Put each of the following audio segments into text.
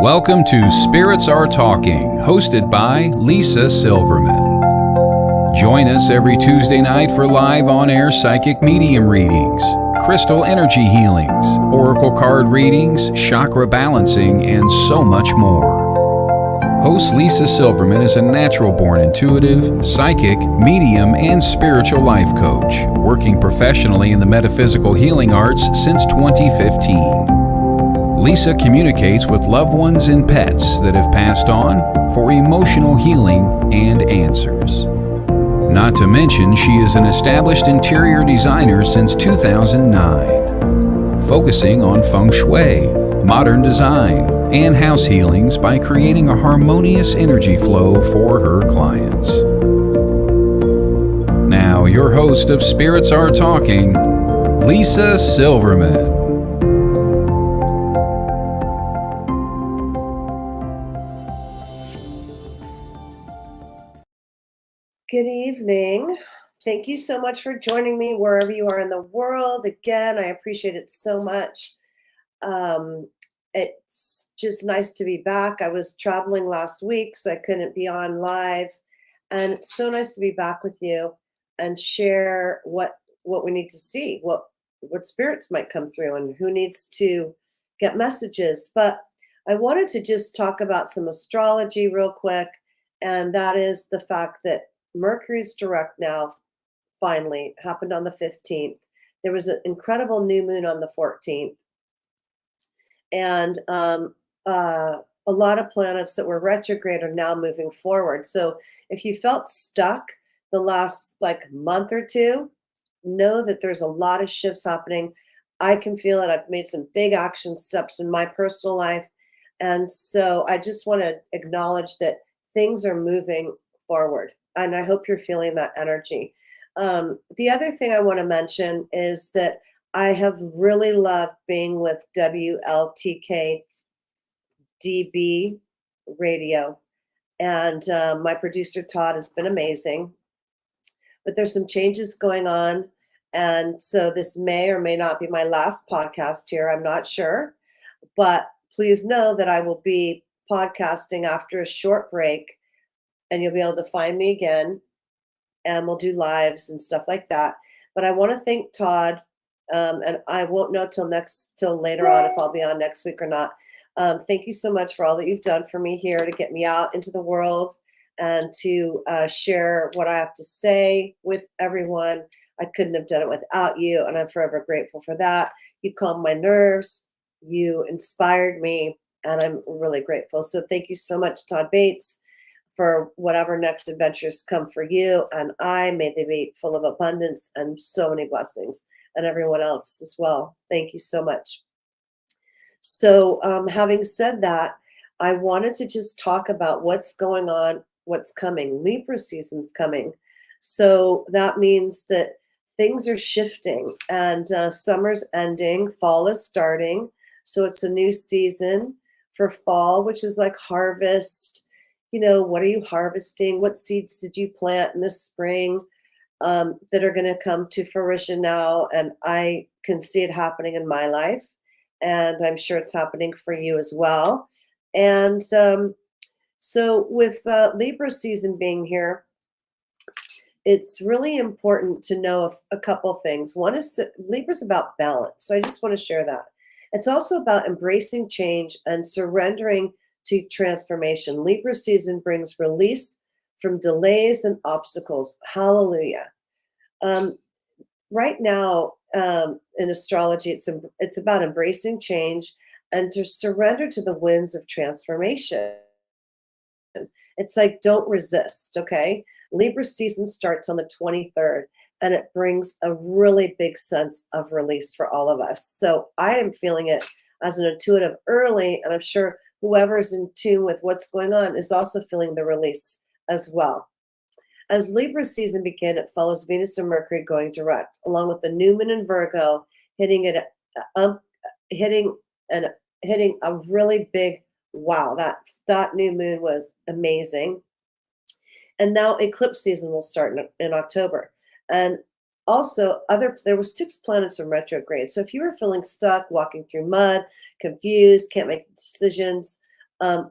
Welcome to Spirits Are Talking, hosted by Lisa Silverman. Join us every Tuesday night for live on-air psychic medium readings, crystal energy healings, oracle card readings, chakra balancing, and so much more. Host Lisa Silverman is a natural-born intuitive, psychic, medium, and spiritual life coach, working professionally in the metaphysical healing arts since 2015. Lisa communicates with loved ones and pets that have passed on for emotional healing and answers. Not to mention, she is an established interior designer since 2009, focusing on feng shui, modern design, and house healings by creating a harmonious energy flow for her clients. Now, your host of Spirits Are Talking, Lisa Silverman. Good evening. Thank you so much for joining me wherever you are in the world. Again, I appreciate it so much. It's just nice to be back. I was traveling last week, so I couldn't be on live. And it's so nice to be back with you and share what we need to see, what spirits might come through and who needs to get messages. But I wanted to just talk about some astrology real quick, and that is the fact that Mercury's direct now, finally, happened on the 15th. There was an incredible new moon on the 14th. And a lot of planets that were retrograde are now moving forward. So if you felt stuck the last month or two, know that there's a lot of shifts happening. I can feel it. I've made some big action steps in my personal life. And so I just want to acknowledge that things are moving forward. And I hope you're feeling that energy. The other thing I want to mention is that I have really loved being with WLTK DB radio. And my producer, Todd, has been amazing. But there's some changes going on. And so this may or may not be my last podcast here. I'm not sure. But please know that I will be podcasting after a short break. And you'll be able to find me again, and we'll do lives and stuff like that. But I want to thank Todd, and I won't know till later on if I'll be on next week or not. Thank you so much for all that you've done for me here to get me out into the world and to share what I have to say with everyone. I couldn't have done it without you, and I'm forever grateful for that. You calmed my nerves, you inspired me, and I'm really grateful. So thank you so much, Todd Bates, for whatever next adventures come for you. And may they be full of abundance and so many blessings, and everyone else as well. Thank you so much. So having said that, I wanted to just talk about what's going on, what's coming. Libra season's coming. So that means that things are shifting, and summer's ending, fall is starting. So it's a new season for fall, which is like harvest. What are you harvesting? What seeds did you plant in the spring that are going to come to fruition now? And I can see it happening in my life, and I'm sure it's happening for you as well. And so with Libra season being here, it's really important to know a couple things. One is Libra's about balance. So I just want to share that. It's also about embracing change and surrendering to transformation. Libra season brings release from delays and obstacles. Hallelujah. Right now, in astrology, it's about embracing change and to surrender to the winds of transformation. It's like, don't resist, okay? Libra season starts on the 23rd, and it brings a really big sense of release for all of us. So I am feeling it as an intuitive early, and I'm sure whoever's in tune with what's going on is also feeling the release as well. As Libra season begins, it follows Venus and Mercury going direct, along with the new moon in Virgo hitting a really big wow. That new moon was amazing. And now eclipse season will start in October. And also there were 6 planets in retrograde. So if you were feeling stuck, walking through mud, confused, can't make decisions,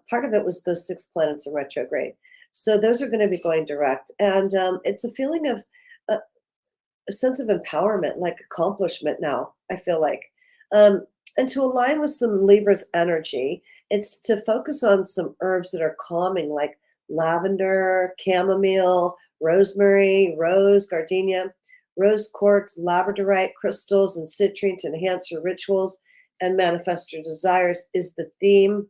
Part of it was those 6 planets in retrograde. So those are going to be going direct. And it's a feeling of a sense of empowerment, like accomplishment now, I feel like. And to align with some Libra's energy, it's to focus on some herbs that are calming, like lavender, chamomile, rosemary, rose, gardenia, rose quartz, labradorite, crystals, and citrine to enhance your rituals and manifest your desires is the theme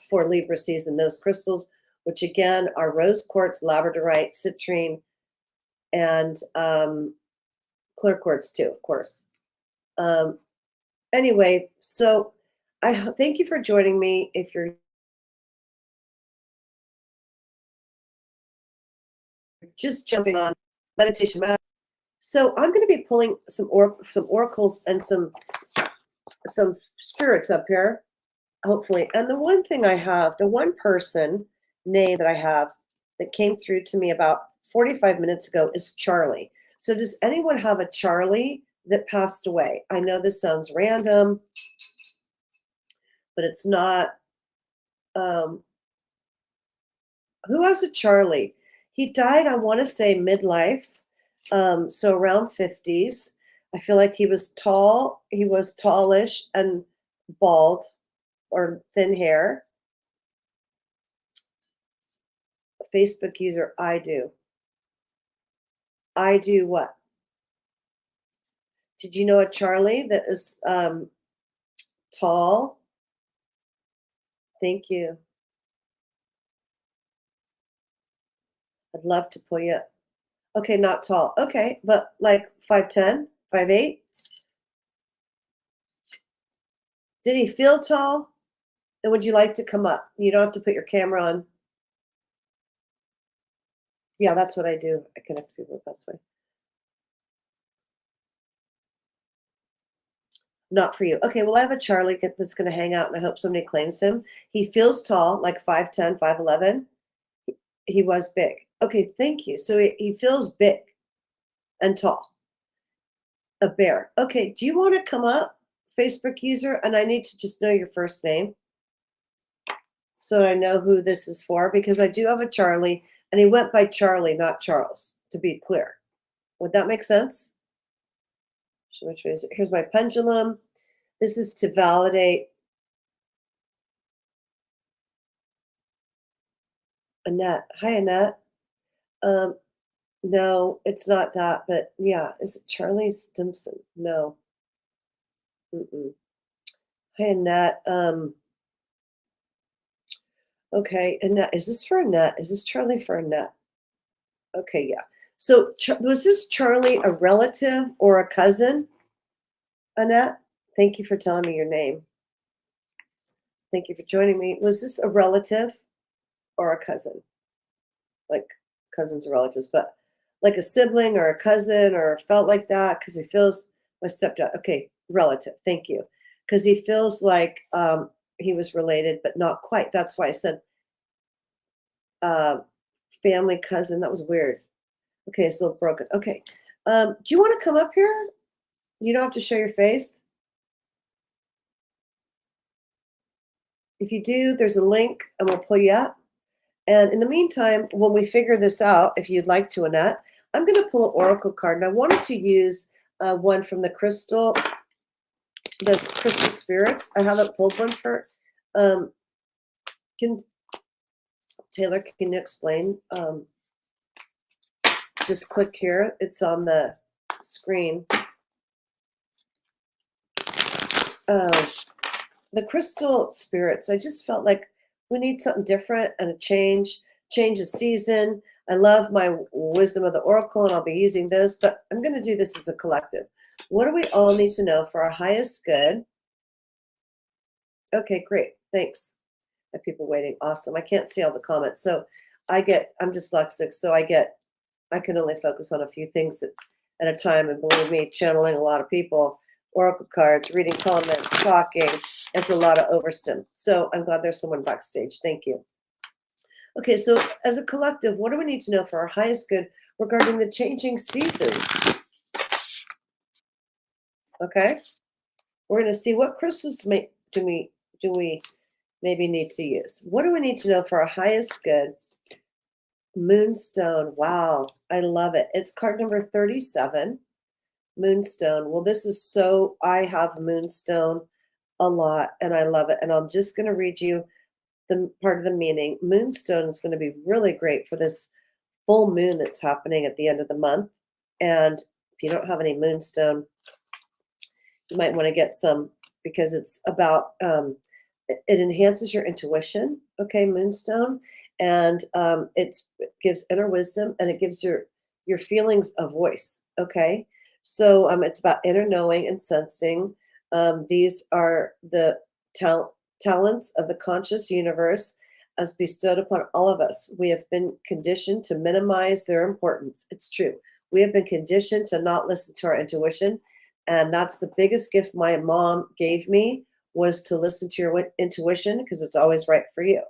for Libra season. Those crystals, which again are rose quartz, labradorite, citrine, and clear quartz too, of course. Anyway, so I thank you for joining me. If you're just jumping on meditation, so I'm going to be pulling some oracles and some spirits up here, hopefully. And the one thing I have, the one person name that I have that came through to me about 45 minutes ago is Charlie. So does anyone have a Charlie that passed away? I know this sounds random, but it's not. Who has a Charlie? He died, I want to say midlife, so around 50s. I feel like he was tall. He was tallish and bald or thin hair. Facebook user, I do. I do what? Did you know a Charlie that is tall? Thank you. I'd love to pull you up. Okay, not tall. Okay, but like 5'10", 5'8"? Did he feel tall? And would you like to come up? You don't have to put your camera on. Yeah, that's what I do. I connect people the best way. Not for you. Okay, well, I have a Charlie that's going to hang out, and I hope somebody claims him. He feels tall, like 5'10", 5'11". He was big. Okay, thank you. So he feels big and tall. A bear. Okay, do you want to come up, Facebook user? And I need to just know your first name so I know who this is for, because I do have a Charlie, and he went by Charlie, not Charles, to be clear. Would that make sense? Which way is it? Here's my pendulum. This is to validate. Annette. Hi, Annette. No, it's not that, but yeah. Is it Charlie Stimson? No. Mm-mm. Hi, Annette. Okay, Annette. Is this for Annette? Is this Charlie for Annette? Okay, yeah. So was this Charlie a relative or a cousin, Annette? Thank you for telling me your name. Thank you for joining me. Was this a relative or a cousin? Like cousins or relatives, but like a sibling or a cousin, or felt like that because he feels my stepdad. Okay, relative. Thank you, because he feels like he was related, but not quite. That's why I said family cousin. That was weird. Okay, it's a little broken. Okay, do you want to come up here? You don't have to show your face. If you do, there's a link, and we'll pull you up. And in the meantime, when we figure this out, if you'd like to, Annette, I'm going to pull an oracle card. And I wanted to use one from the crystal spirits. I haven't pulled one for. Taylor, can you explain? Just click here. It's on the screen. The crystal spirits. I just felt like we need something different and a change of season. I love my wisdom of the oracle, and I'll be using those, but I'm going to do this as a collective. What do we all need to know for our highest good? Okay, great. Thanks. I have people waiting. Awesome. I can't see all the comments. So I'm dyslexic, so I can only focus on a few things at a time. And believe me, channeling a lot of people, oracle cards, reading comments, talking, it's a lot of overstim. So I'm glad there's someone backstage. Thank you. Okay, so as a collective, what do we need to know for our highest good regarding the changing seasons? Okay, we're going to see what crystals do we maybe need to use. What do we need to know for our highest good? Moonstone. Wow, I love it. It's card number 37. Moonstone. Well, this is so, I have Moonstone a lot and I love it. And I'm just going to read you the part of the meaning. Moonstone is going to be really great for this full moon that's happening at the end of the month. And if you don't have any Moonstone, you might want to get some because it's about, it enhances your intuition. Okay, Moonstone. And it gives inner wisdom and it gives your feelings a voice. Okay. So it's about inner knowing and sensing. These are the talents of the conscious universe as bestowed upon all of us. We have been conditioned to minimize their importance. It's true. We have been conditioned to not listen to our intuition. And that's the biggest gift my mom gave me, was to listen to your intuition because it's always right for you.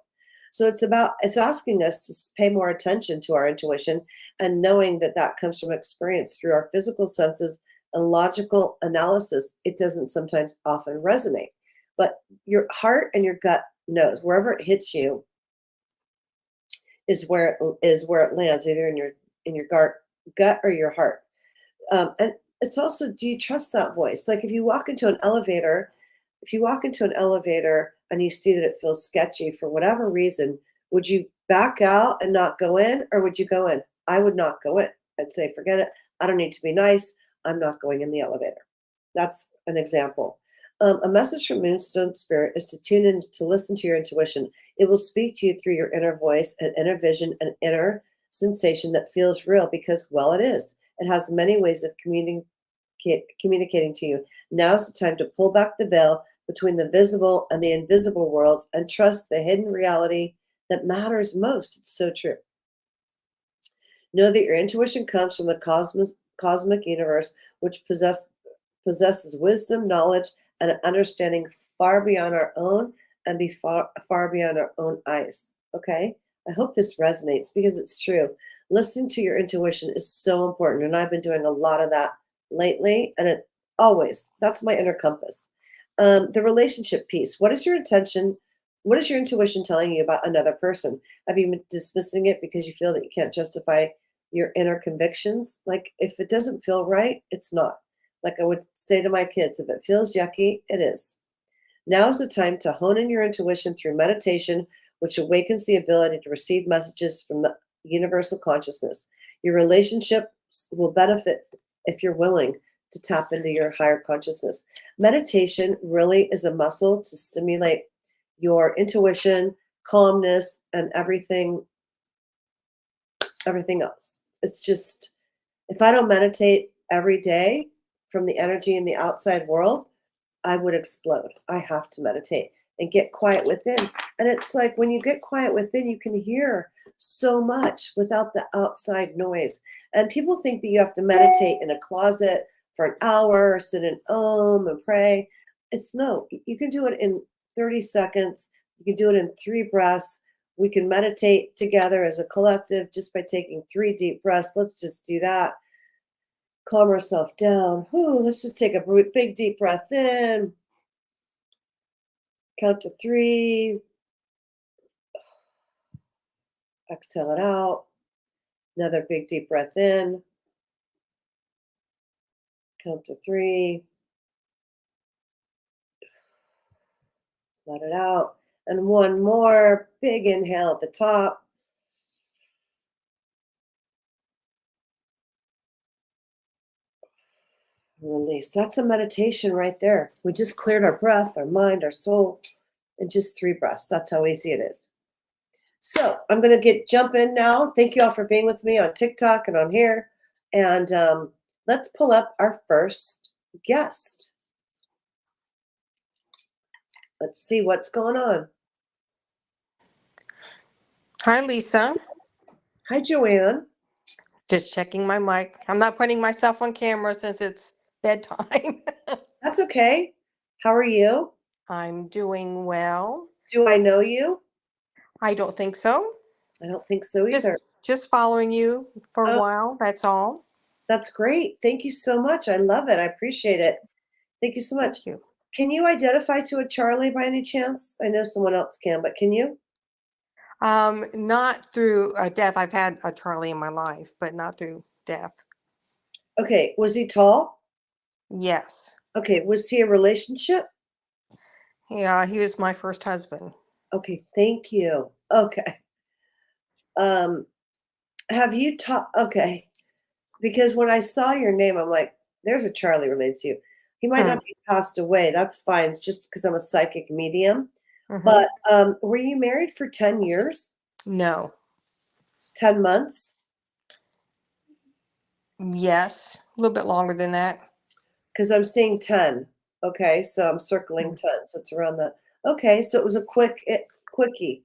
So it's asking us to pay more attention to our intuition and knowing that that comes from experience through our physical senses and logical analysis. It doesn't sometimes often resonate, but your heart and your gut knows. Wherever it hits you is where it lands, either in your gut or your heart. And it's also, do you trust that voice? Like if you walk into an elevator and you see that it feels sketchy for whatever reason, would you back out and not go in, or would you go in? I would not go in. I'd say, forget it. I don't need to be nice. I'm not going in the elevator. That's an example. A message from Moonstone Spirit is to tune in to listen to your intuition. It will speak to you through your inner voice and inner vision and inner sensation that feels real because, well, it is. It has many ways of communicating to you. Now is the time to pull back the veil between the visible and the invisible worlds and trust the hidden reality that matters most. It's so true. Know that your intuition comes from the cosmic universe, which possesses wisdom, knowledge, and an understanding far beyond our own and far beyond our own eyes. Okay? I hope this resonates because it's true. Listening to your intuition is so important. And I've been doing a lot of that lately. And it always, that's my inner compass. The relationship piece. What is your intention? What is your intuition telling you about another person? Have you been dismissing it because you feel that you can't justify your inner convictions? Like if it doesn't feel right, it's not. Like I would say to my kids, if it feels yucky, it is. Now is the time to hone in your intuition through meditation, which awakens the ability to receive messages from the universal consciousness. Your relationships will benefit if you're willing to tap into your higher consciousness. Meditation really is a muscle to stimulate your intuition, calmness, and everything else. It's just, if I don't meditate every day from the energy in the outside world, I would explode. I have to meditate and get quiet within. And it's like when you get quiet within, you can hear so much without the outside noise. And people think that you have to meditate in a closet for an hour, or sit in Om and pray. It's no, you can do it in 30 seconds. You can do it in 3 breaths. We can meditate together as a collective just by taking 3 deep breaths. Let's just do that. Calm ourselves down. Whew, let's just take a big deep breath in. Count to 3. Exhale it out. Another big deep breath in. Count to 3. Let it out. And one more big inhale at the top. Release. That's a meditation right there. We just cleared our breath, our mind, our soul in just 3 breaths. That's how easy it is. So I'm going to jump in now. Thank you all for being with me on TikTok and on here. And let's pull up our first guest. Let's see what's going on. Hi, Lisa. Hi, Joanne. Just checking my mic. I'm not putting myself on camera since it's bedtime. That's okay. How are you? I'm doing well. Do I know you? I don't think so. I don't think so either. Just following you for a while. That's all. That's great. Thank you so much. I love it. I appreciate it. Thank you so much. Thank you. Can you identify to a Charlie by any chance? I know someone else can, but can you? Not through a death. I've had a Charlie in my life, but not through death. Okay, was he tall? Yes. Okay, was he a relationship? Yeah, he was my first husband. Okay, thank you. Okay. Um, have you taught? Okay, because when I saw your name, I'm like, there's a Charlie related to you. He might Hmm. not be passed away. That's fine. It's just because I'm a psychic medium. Hmm. But were you married for 10 years? No. 10 months? Yes. A little bit longer than that. Because I'm seeing 10. Okay, so I'm circling 10. So it's around that. Okay, so it was a quickie.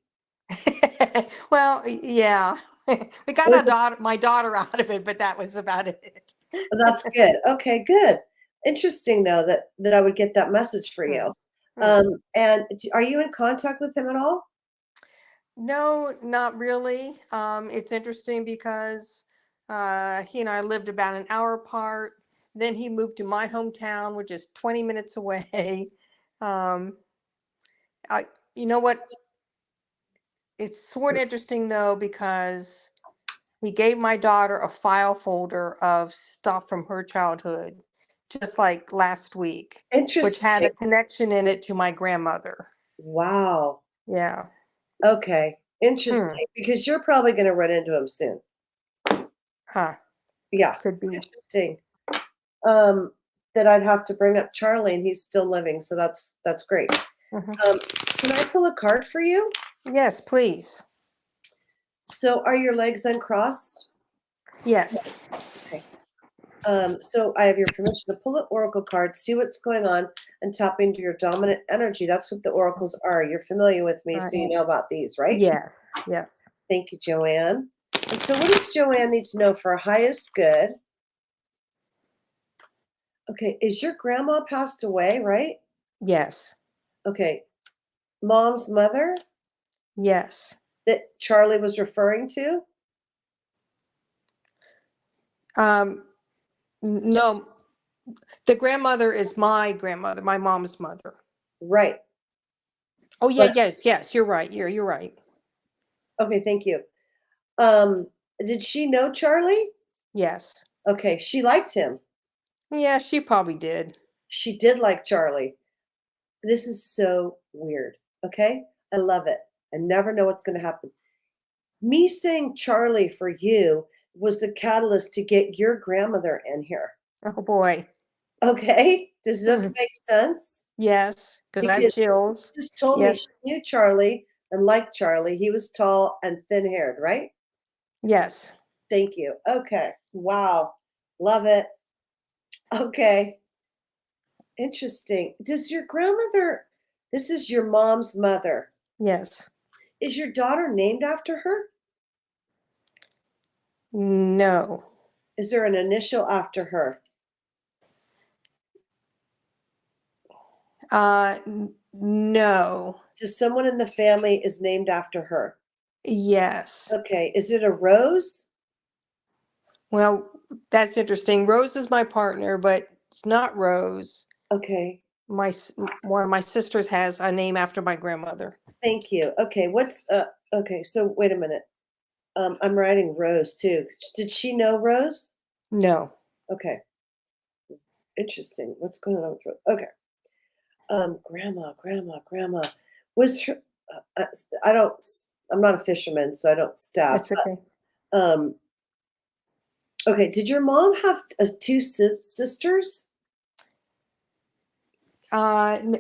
Well, yeah. We It got was my daughter out of it, but that was about it. That's good. Okay, good. Interesting though that I would get that message for Hmm. you. Hmm. And are you in contact with him at all? No, not really. It's interesting because he and I lived about an hour apart. Then he moved to my hometown, which is 20 minutes away. Um, I, you know what? It's sort of interesting though because he gave my daughter a file folder of stuff from her childhood, just like last week, which had Interesting. a connection in it to my grandmother. Wow. Yeah. Okay. Hmm. Interesting. Because you're probably going to run into him soon. Huh. Yeah. Could be. Interesting. Um, that I'd have to bring up Charlie, and he's still living, so that's great. Mhm. Can I pull a card for you? Yes, please. So, are your legs uncrossed? Yes. Okay. So I have your permission to pull an oracle card, see what's going on, and tap into your dominant energy. That's what the oracles are. You're familiar with me, Right. so you know about these, right? Yeah. Yeah. Thank you, Joanne. And so, what does Joanne need to know for her highest good? Okay, is your grandma passed away, right? Yes. Okay, mom's mother Yes. that Charlie was referring to? Um, no, the grandmother is my grandmother, my mom's mother. Right. Oh yeah, But yes, yes, you're right. You're right. okay, thank you. Um, did she know Charlie? Yes. Okay, she liked him. Yeah, she probably did. She did like Charlie. This is so weird. Okay? I love it. I never know what's going to happen. Me saying Charlie for you was the catalyst to get your grandmother in here. Oh boy. Okay? Does this Mhm. make sense? Yes, because I have Because chills. she just told me Yes. she knew Charlie and liked Charlie. He was tall and thin haired, right? Yes. Thank you. Okay. Wow. Love it. Okay. Interesting. Does your grandmother, this is your mom's mother, Yes. is your daughter named after her? No. Is there an initial after her? No. Does someone in the family is named after her? Yes. Okay. Is it a Rose? Well, that's interesting. Rose is my partner, but it's not Rose. Okay. One of my sisters has a name after my grandmother. Thank you. Okay. Okay, so wait a minute. I'm writing Rose too. Did she know Rose? No. Okay. Interesting. What's going on with Rose? Okay. Grandma. Was her I don't I'm not a fisherman, so I don't stab. That's okay. Um okay, did your mom have two sisters?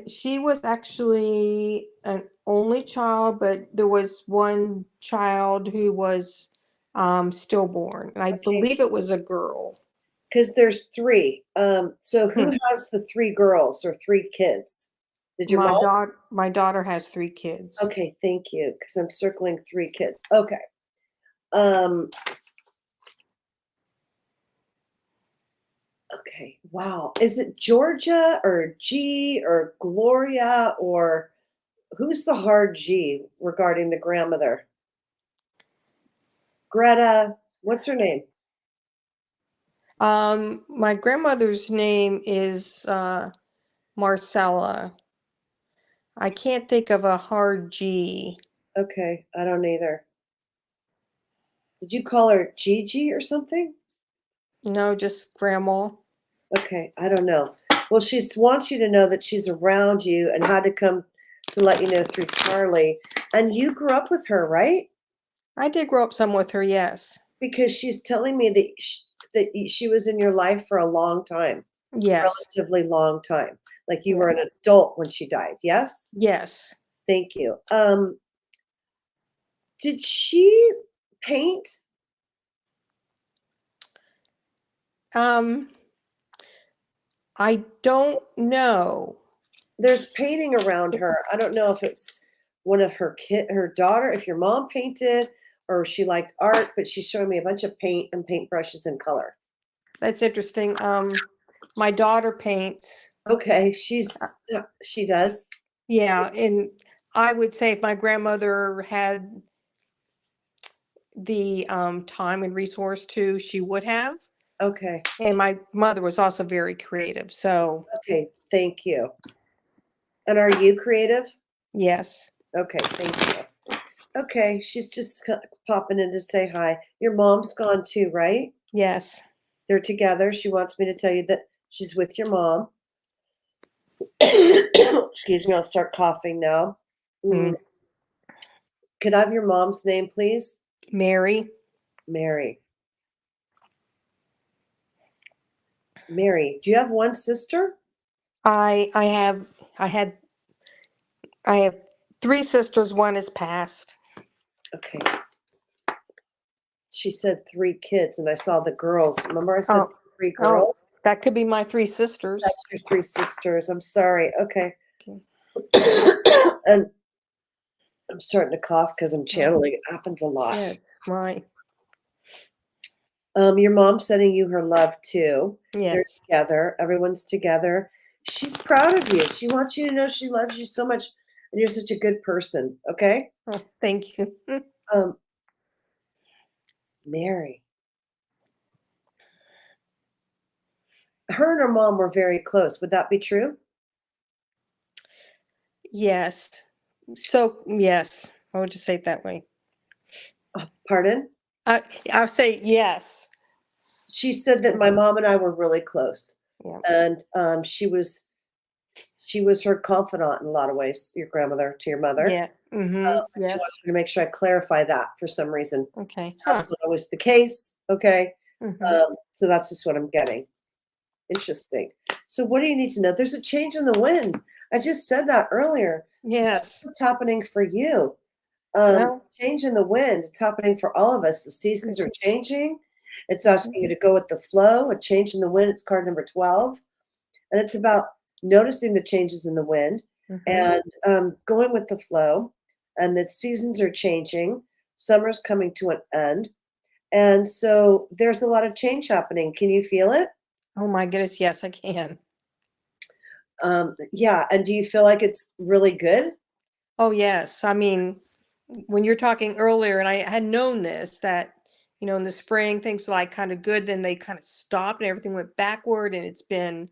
She was actually an only child, but there was one child who was stillborn, and I Okay, believe it was a girl. because there's three. So who Hmm. has the three girls or three kids? Did your mom? My daughter has three kids. Okay, thank you. Because I'm circling three kids. Okay. Um, okay. Wow. Is it Georgia or G or Gloria or who's the hard G regarding the grandmother? Greta. What's her name? My grandmother's name is Marcella. I can't think of a hard G. Okay, I don't either. Did you call her Gigi or something? No, just grandma. Okay, I don't know. Well, she wants you to know that she's around you and had to come to let you know through Charlie. And you grew up with her, right? I did grow up some with her, yes. Because she's telling me that she was in your life for a long time, Yes. relatively long time. Like you Yeah. were an adult when she died. Yes? Yes. Thank you. Did she paint? Um, I don't know. There's painting around her. I don't know if it's one of her daughter, if your mom painted or she liked art, but she's showing me a bunch of paint and paintbrushes and color. That's interesting. My daughter paints. Okay, Uh, she does. Yeah, and I would say if my grandmother had the time and resource to, she would have. Okay. And my mother was also very creative. So, Okay, thank you. And are you creative? yes, Okay, thank you. Okay, she's just popping in to say hi. Your mom's gone too, right? yes. They're together. She wants me to tell you that she's with your mom. Excuse me, I'll start coughing now. Mm. Could I have your mom's name, please? Mary. Mary. Mary, do you have one sister? I have I have three sisters. One is passed. Okay. She said 3 kids, and I saw the girls. Remember I said Oh, 3 oh, girls? that could be my three sisters. That's your 3 sisters. I'm sorry. Okay. Okay. And I'm starting to cough because I'm Oh, channeling. It happens a lot. yes, my Your mom's sending you her love too. They're yes. together. Everyone's together. She's proud of you. She wants you to know she loves you so much, and you're such a good person. Okay. Oh, thank you. Um, Mary. Her and her mom were very close. Would that be true? Yes. So yes, I would just say it that way. Pardon? I I'll say yes. She said that my mom and I were really close, Yeah. and she was her confidant in a lot of ways. Your grandmother to your mother. Yeah. Mm-hmm. She Yes. wants me to make sure I clarify that for some reason. Okay. Huh. That's not always the case. Okay, Mm-hmm. so that's just what I'm getting. Interesting. So what do you need to know? There's a change in the wind. I just said that earlier. This is Yes. what's happening for you. Well. Change in the wind. It's happening for all of us. The seasons are changing. It's Mhm. asking you to go with the flow. A change in the wind. It's card number 12. And it's about noticing the changes in the wind Mhm. and going with the flow. And the seasons are changing. Summer's coming to an end. And so there's a lot of change happening. Can you feel it? Oh my goodness, yes, I can. Yeah. And do you feel like it's really good? Oh yes. I mean, when you're talking earlier, and I had known this, that in the spring things were like kind of good, then they kind of stopped and everything went backward, and it's been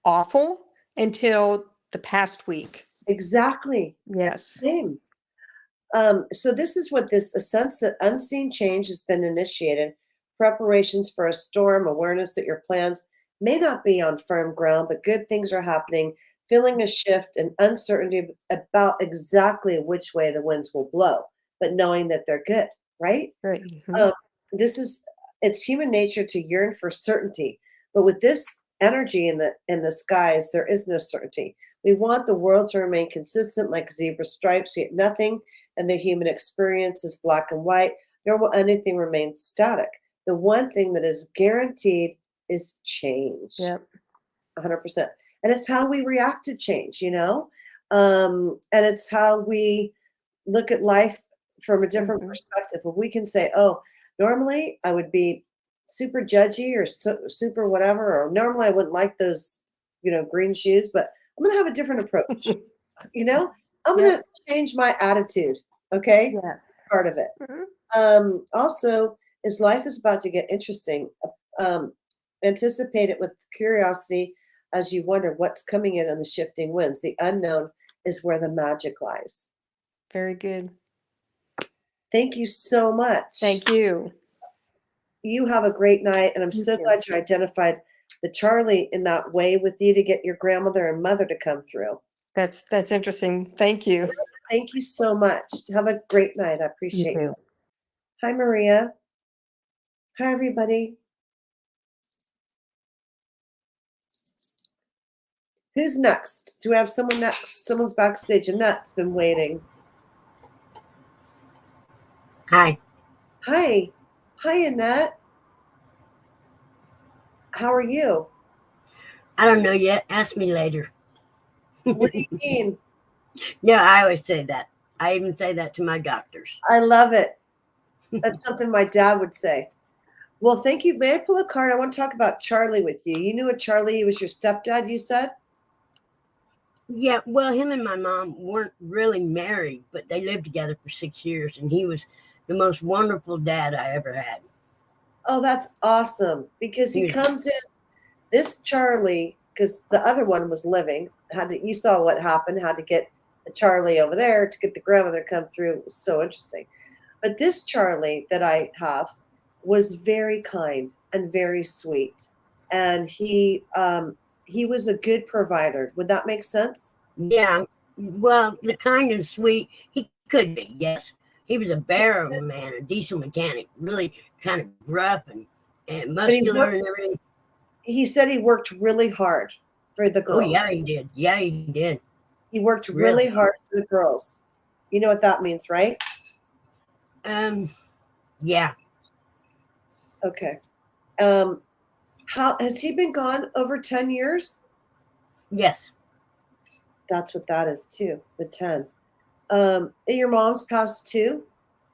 awful until the past week. Exactly. Yes. Same. So this is what this a sense that unseen change has been initiated, preparations for a storm, awareness that your plans may not be on firm ground, but good things are happening, feeling a shift and uncertainty about exactly which way the winds will blow, but knowing that they're good, right? Right. Um, this is it's human nature to yearn for certainty, but with this energy in the skies, there is no certainty. We want the world to remain consistent like zebra stripes, yet nothing in the human experience is black and white, nor will anything remain static. The one thing that is guaranteed is change. Yep. 100%. And it's how we react to change. And it's how we look at life from a different Mhm. perspective. If we can say, oh, normally I would be super judgy or super whatever, or normally I wouldn't like those, green shoes, but I'm going to have a different approach. You know, I'm going Yep. to change my attitude. Okay. Yes. Part of it. Mhm. Also, as life is about to get interesting, um, anticipate it with curiosity as you wonder what's coming in on the shifting winds. The unknown is where the magic lies. Very good. Thank you so much. Thank you. You have a great night, and I'm so glad you identified the Charlie in that way with you to get your grandmother and mother to come through. That's interesting. Thank you. Thank you so much. Have a great night. I appreciate you. Hi, Maria. Hi, everybody. Who's next? Do we have someone next? Someone's backstage. Annette's been waiting. Hi. Hi. Hi, Annette. How are you? I don't know yet. Ask me later. What do you mean? Yeah, I always say that. I even say that to my doctors. I love it. That's something my dad would say. Well, thank you. May I pull a card? I want to talk about Charlie with you. You knew a Charlie. He was your stepdad, you said? Yeah, well, him and my mom weren't really married, but they lived together for 6 years, and he was the most wonderful dad I ever had. Oh, that's awesome. Because he comes in, this Charlie, because the other one was living, you saw what happened, had to get the Charlie over there to get the grandmother to come through. It was so interesting. But this Charlie that I have was very kind and very sweet. And he was a good provider. Would that make sense? Yeah, well, the kind and sweet, he could be, yes. He was a bear of a man, a diesel mechanic, really kind of rough and muscular and everything. He said he worked really hard for the girls. Oh, yeah, he did. Yeah, he did. He worked really hard for the girls. You know what that means, right? Yeah. Okay. How has he been gone over 10 years? Yes. That's what that is too, the 10. Your mom's passed too?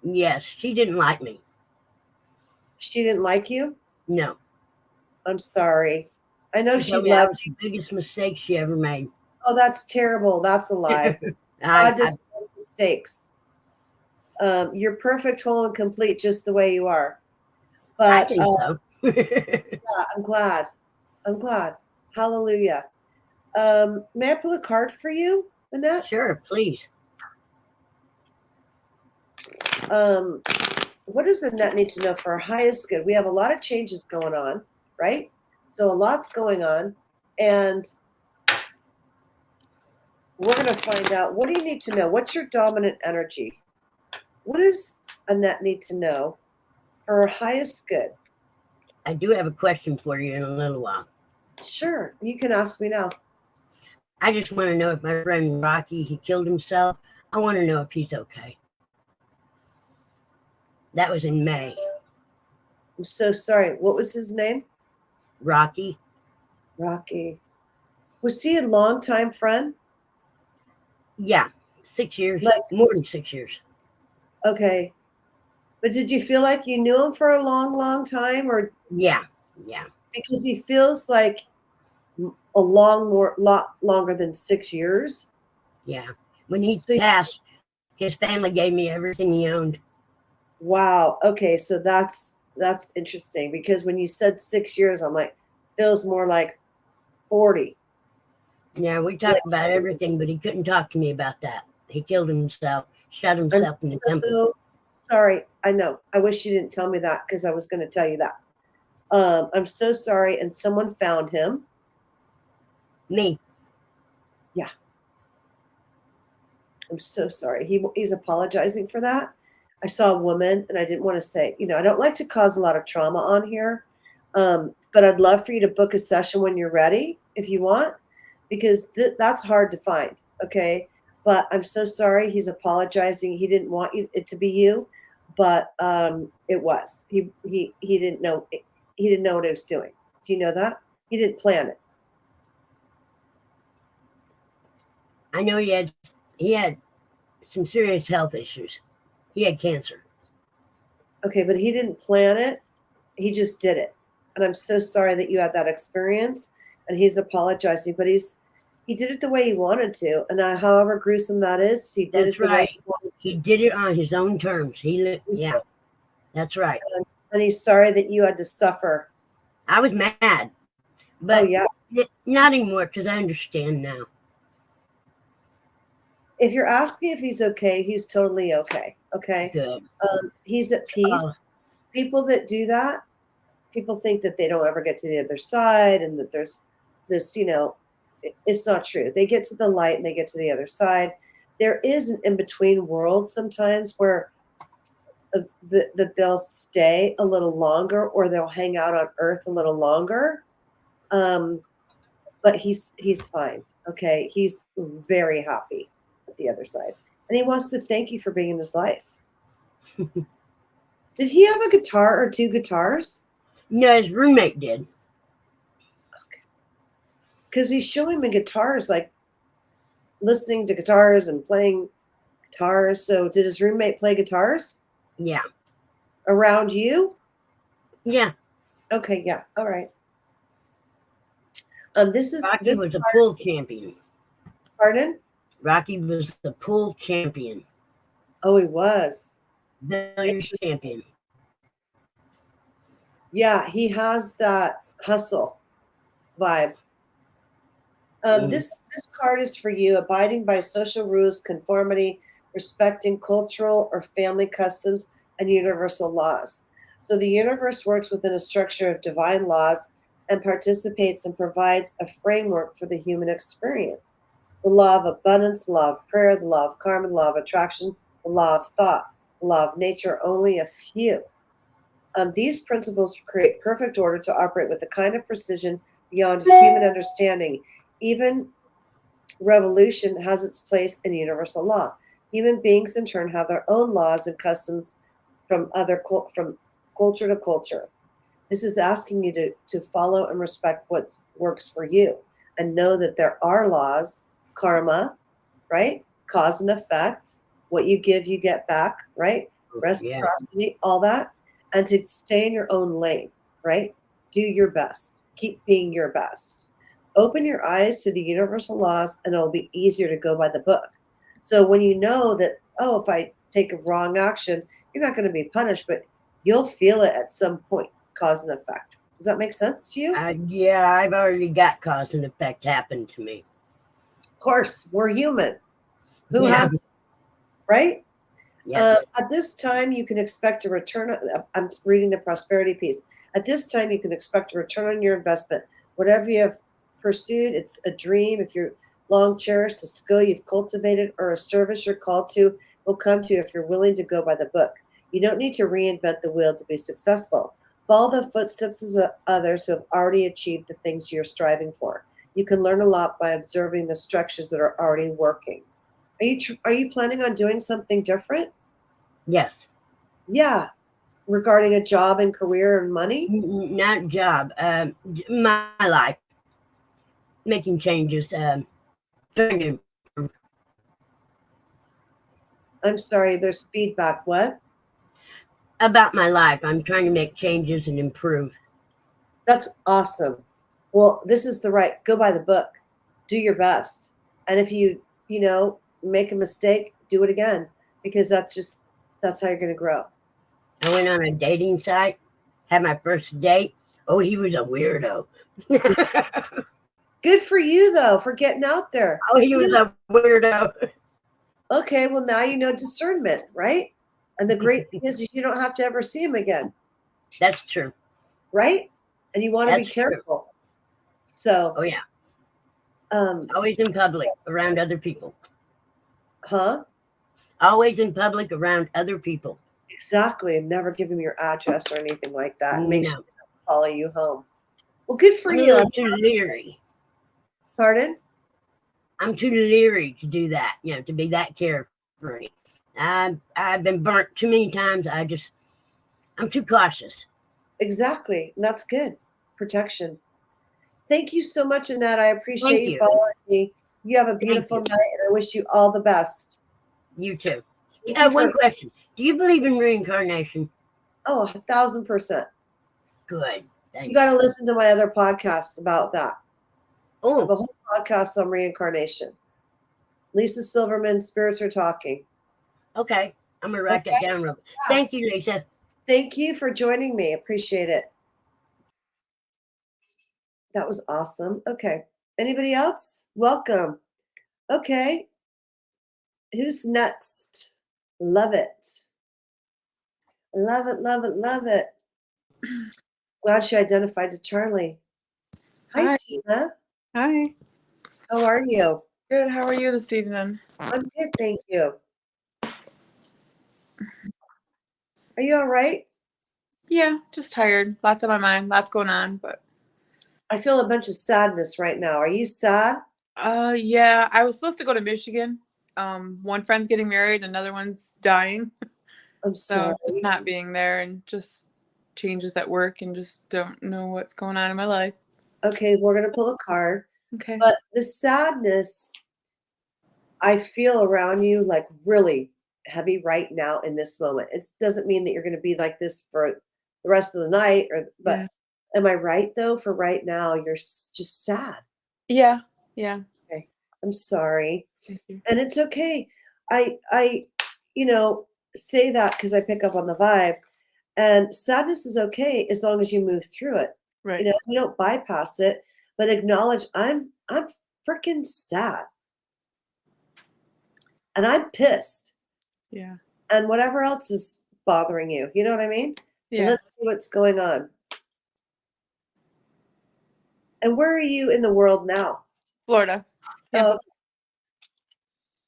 Yes, she didn't like me. She didn't like you? No. I'm sorry. I know she loved you. The biggest mistake she ever made. Oh, that's terrible. That's a lie. God does mistakes. You're perfect, whole, and complete just the way you are. But I think so. Yeah, I'm glad. Hallelujah. May I pull a card for you, Annette? Sure, please. What does Annette need to know for her highest good? We have a lot of changes going on, right? So a lot's going on, and we're going to find out, what do you need to know? What's your dominant energy? What does Annette need to know for her highest good? I do have a question for you in a little while. Sure, you can ask me now. I just want to know if my friend Rocky, he killed himself. I want to know if he's okay. That was in May. I'm so sorry. What was his name? Rocky. Rocky. Was he a longtime friend? Yeah, 6 years. Like, more than 6 years. Okay. But did you feel like you knew him for a long, long time? Or Yeah. Because he feels like a lot longer than 6 years. Yeah. When he passed, his family gave me everything he owned. Wow. Okay, so that's interesting, because when you said 6 years, I'm like, feels more like 40. Yeah, we talked about everything, but he couldn't talk to me about that. He killed himself, shot himself in the temple. Sorry, I know. I wish you didn't tell me that, because I was going to tell you that. I'm so sorry. And someone found him. Me. Yeah. I'm so sorry. He's apologizing for that. I saw a woman, and I didn't want to say, I don't like to cause a lot of trauma on here. But I'd love for you to book a session when you're ready, if you want, because that's hard to find. Okay. But I'm so sorry. He's apologizing. He didn't want it to be you, but it was. He didn't know. He didn't know what he was doing. Do you know that? He didn't plan it. I know he had some serious health issues. He had cancer. Okay, but he didn't plan it. He just did it. And I'm so sorry that you had that experience. And he's apologizing, but he did it the way he wanted to. And however gruesome that is, he did it the way he wanted to. He did it on his own terms. Yeah, that's right. And he's sorry that you had to suffer. I was mad. But oh, yeah. Not anymore, because I understand now. If you're asking if he's okay, he's totally okay. Okay. Good. He's at Oh, peace. People that do that, people think that they don't ever get to the other side and that there's this, it's not true. They get to the light and they get to the other side. There is an in-between world sometimes where that they'll stay a little longer or they'll hang out on Earth a little longer. But he's fine. Okay. He's very happy at the other side. And he wants to thank you for being in his life. Did he have a guitar or two guitars? no, his roommate did. Because he's showing me guitars, like listening to guitars and playing guitars. So did his roommate play guitars Yeah. around you? Yeah. Okay, yeah. All right. This Rocky was a pool champion. Pardon? Rocky was the pool champion. Oh, he was. Billiards champion. Yeah, he has that hustle vibe. This card is for you: abiding by social rules, conformity, respecting cultural or family customs, and universal laws. So the universe works within a structure of divine laws and participates and provides a framework for the human experience. The law of abundance, the law of prayer, the law of karma, the law of attraction, the law of thought, the law of nature, only a few. These principles create perfect order to operate with a kind of precision beyond human understanding. Even revolution has its place in universal law. Human beings, in turn, have their own laws and customs from culture to culture. This is asking you to follow and respect what works for you, and know that there are laws, karma, right? Cause and effect. What you give, you get back, right? Reciprocity, all that. And to stay in your own lane, right? Do your best. Keep being your best. Open your eyes to the universal laws and it'll be easier to go by the book. So when you know that, oh, if I take a wrong action, you're not going to be punished, but you'll feel it at some point, cause and effect. Does that make sense to you? Yeah, I've already got cause and effect happen to me. Of course, we're human. Who has, right? Yes. At this time, you can expect a return. I'm reading the prosperity piece. At this time, you can expect a return on your investment. Whatever you have pursued, it's a dream. If you're long cherished, a skill you've cultivated, or a service you're called to, will come to you if you're willing to go by the book. You don't need to reinvent the wheel to be successful. Follow the footsteps of others who have already achieved the things you're striving for. You can learn a lot by observing the structures that are already working. Are you planning on doing something different? Yes. Yeah. Regarding a job and career and money? Not job. My life. Making changes. Trying to improve. I'm sorry, there's feedback. What? About my life. I'm trying to make changes and improve. That's awesome. Well, this is go by the book. Do your best. And if you make a mistake, do it again, because that's how you're going to grow. I went on a dating site, had my first date. Oh, he was a weirdo. Good for you, though, for getting out there. Oh, he was a weirdo. Okay, well, now you know discernment, right? And the great thing is you don't have to ever see him again. That's true. Right? And you want to be careful. True. So. Oh, yeah. Always in public, around other people. Huh? Always in public, around other people. Exactly. And never give him your address or anything like that. Make sure to follow you home. Well, good for you. I'm too leery. Pardon? I'm too leery to do that, to be that carefree. I've been burnt too many times. I'm too cautious. Exactly. And that's good. Protection. Thank you so much, Annette. I appreciate you following me. You have a beautiful night, and I wish you all the best. You too. One question. Do you believe in reincarnation? Oh, 1,000%. Good. You got to listen to my other podcasts about that. Oh. I have a whole podcast on reincarnation. Lisa Silverman, Spirits Are Talking. Okay. I'm going to write that down. Yeah. Thank you, Lisa. Thank you for joining me. Appreciate it. That was awesome. Okay. Anybody else? Welcome. Okay. Who's next? Love it. Love it, love it, love it. Glad she identified to Charlie. Hi, Hi. Tina. Hi. How are you? Good. How are you this evening? I'm good, thank you. Are you all right? Yeah, just tired. Lots on my mind. Lots going on, but I feel a bunch of sadness right now. Are you sad? yeah, I was supposed to go to Michigan. One friend's getting married, another one's dying. I'm So sorry. just not being there and just changes at work and just don't know what's going on in my life. Okay, we're going to pull a card. Okay. But the sadness I feel around you like really heavy right now in this moment. It doesn't mean that you're going to be like this for the rest of the night but Yeah. am I right though? For right now, you're just sad. Yeah. Yeah. Okay. I'm sorry. Thank you. And it's okay. I say that because I pick up on the vibe. And sadness is okay as long as you move through it. Right. You don't bypass it, but acknowledge I'm freaking sad. And I'm pissed. Yeah. And whatever else is bothering you. You know what I mean? And Yeah. let's see what's going on. And where are you in the world now? Florida. Oh,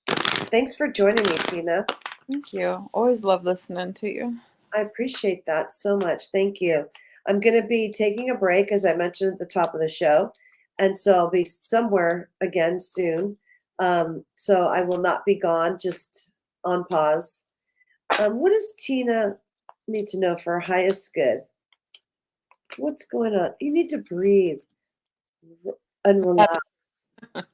thanks for joining me, Tina. Thank you. Always love listening to you. I appreciate that so much. Thank you. I'm going to be taking a break, as I mentioned at the top of the show. And so I'll be somewhere again soon. So I will not be gone, just on pause. What does Tina need to know for her highest good? What's going on? You need to breathe and relax.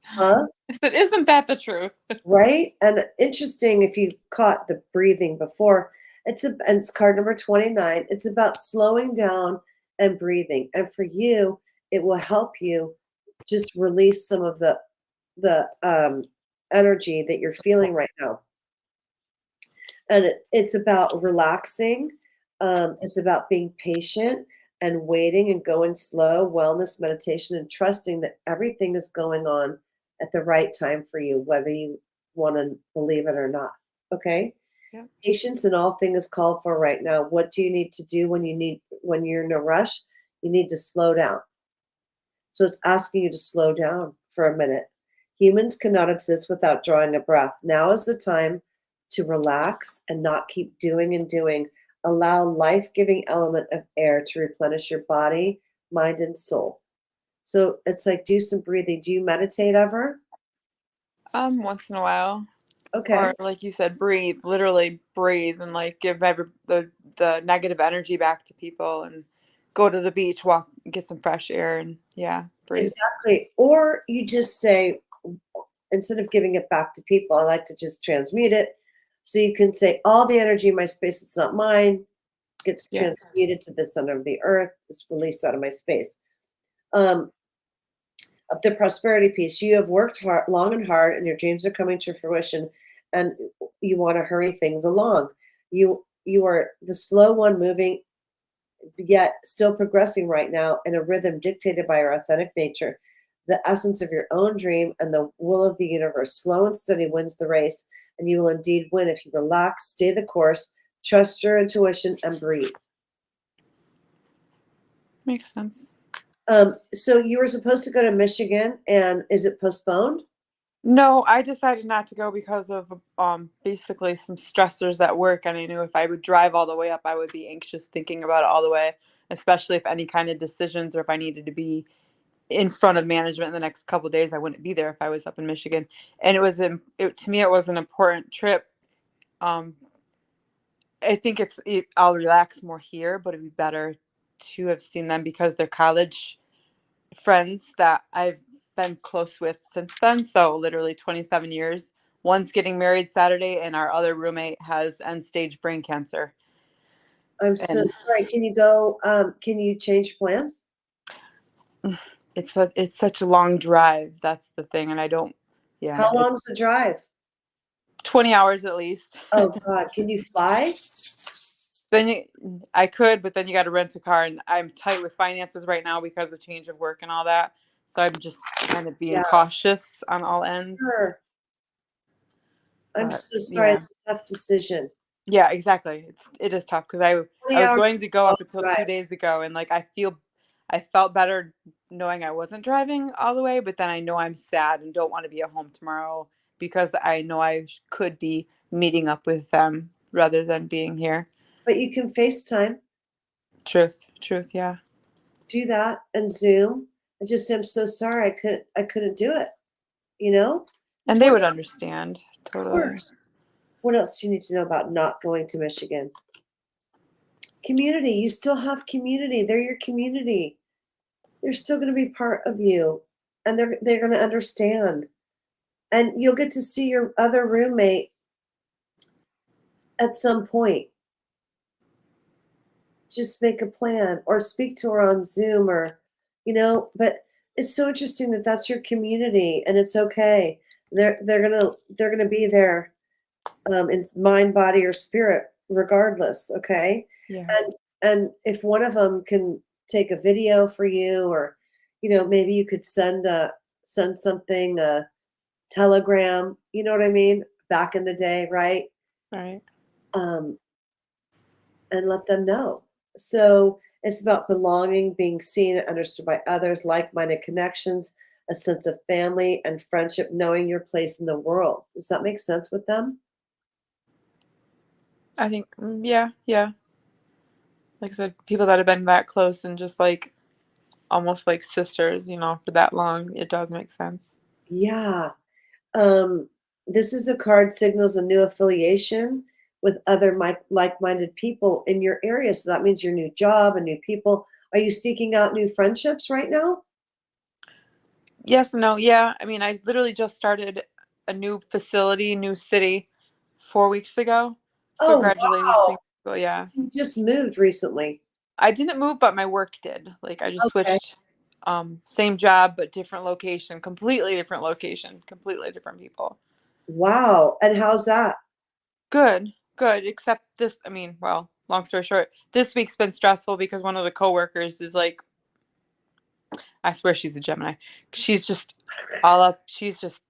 Huh? I said, isn't that the truth? Right? And interesting if you caught the breathing before. And it's card number 29. It's about slowing down and breathing. And for you, it will help you just release some of the energy that you're feeling right now. And it's about relaxing. It's about being patient and waiting and going slow, wellness, meditation, and trusting that everything is going on at the right time for you, whether you want to believe it or not. Okay? Yeah. Patience in all things is called for right now. What do you need to do when you're in a rush? You need to slow down. So it's asking you to slow down for a minute. Humans cannot exist without drawing a breath. Now is the time to relax and not keep doing and doing. Allow life-giving element of air to replenish your body, mind, and soul. So it's like do some breathing. Do you meditate ever? Once in a while. Okay. Or like you said, breathe, literally breathe and like give the negative energy back to people and go to the beach, walk, get some fresh air and breathe. Exactly. Or you just say, instead of giving it back to people, I like to just transmute it. So you can say, all the energy in my space, it's not mine, gets transmuted to the center of the earth, is released out of my space. Of the prosperity piece, you have worked hard, long and hard, and your dreams are coming to fruition, and you want to hurry things along. You are the slow one moving, yet still progressing right now in a rhythm dictated by your authentic nature, the essence of your own dream and the will of the universe. Slow and steady wins the race, and you will indeed win if you relax, stay the course, trust your intuition, and breathe. Makes sense. So you were supposed to go to Michigan, and is it postponed? No, I decided not to go because of basically some stressors at work, and I knew if I would drive all the way up, I would be anxious thinking about it all the way, especially if any kind of decisions or if I needed to be in front of management in the next couple of days. I wouldn't be there if I was up in Michigan, and to me it was an important trip. I think I'll relax more here, but it'd be better to have seen them because they're college friends that I've been close with since then. So literally 27 years. One's getting married Saturday, and our other roommate has end-stage brain cancer. I'm so sorry. Can you go? Can you change plans? It's such a long drive. That's the thing, and I don't. Yeah. How long's the drive? 20 hours at least. Oh God, can you fly? I could, but then you got to rent a car, and I'm tight with finances right now because of change of work and all that. So I'm just kind of being Yeah. cautious on all ends. Sure. I'm But, so sorry. yeah. It's a tough decision. Yeah, exactly. It is tough because I 20 was hours going to go up until drive. 2 days ago, and like I felt better knowing I wasn't driving all the way, but then I know I'm sad and don't want to be at home tomorrow because I know I could be meeting up with them rather than being here. But you can FaceTime, Truth, yeah. do that, and Zoom, and just say, I'm so sorry, I couldn't do it. You know? And they 20 would understand. Of Totally. course. What else do you need to know about not going to Michigan? Community. You still have community. They're your community. They're still going to be part of you, and they're going to understand. And you'll get to see your other roommate at some point. Just make a plan or speak to her on Zoom or, but it's so interesting that that's your community and it's okay. They're gonna be there in mind, body, or spirit, regardless. Okay. Yeah. And if one of them can take a video for you, or maybe you could send something, a telegram. You know what I mean? Back in the day, right? Right. And let them know. So it's about belonging, being seen and understood by others, like-minded connections, a sense of family and friendship, knowing your place in the world. Does that make sense with them? I think, yeah. Like I said, people that have been that close and just like almost like sisters, for that long, it does make sense. Yeah. This is a card signals a new affiliation with other like-minded people in your area. So that means your new job and new people. Are you seeking out new friendships right now? Yes and no. Yeah. I mean, I literally just started a new facility, new city 4 weeks ago. So Oh, congratulations. wow. Well, yeah. You just moved recently. I didn't move, but my work did. Like I just Okay. switched, same job, but different location, completely different location, completely different people. Wow. And how's that? Good. Except this, I mean, well, long story short, this week's been stressful because one of the coworkers is like, I swear she's a Gemini. She's just all up. She's just,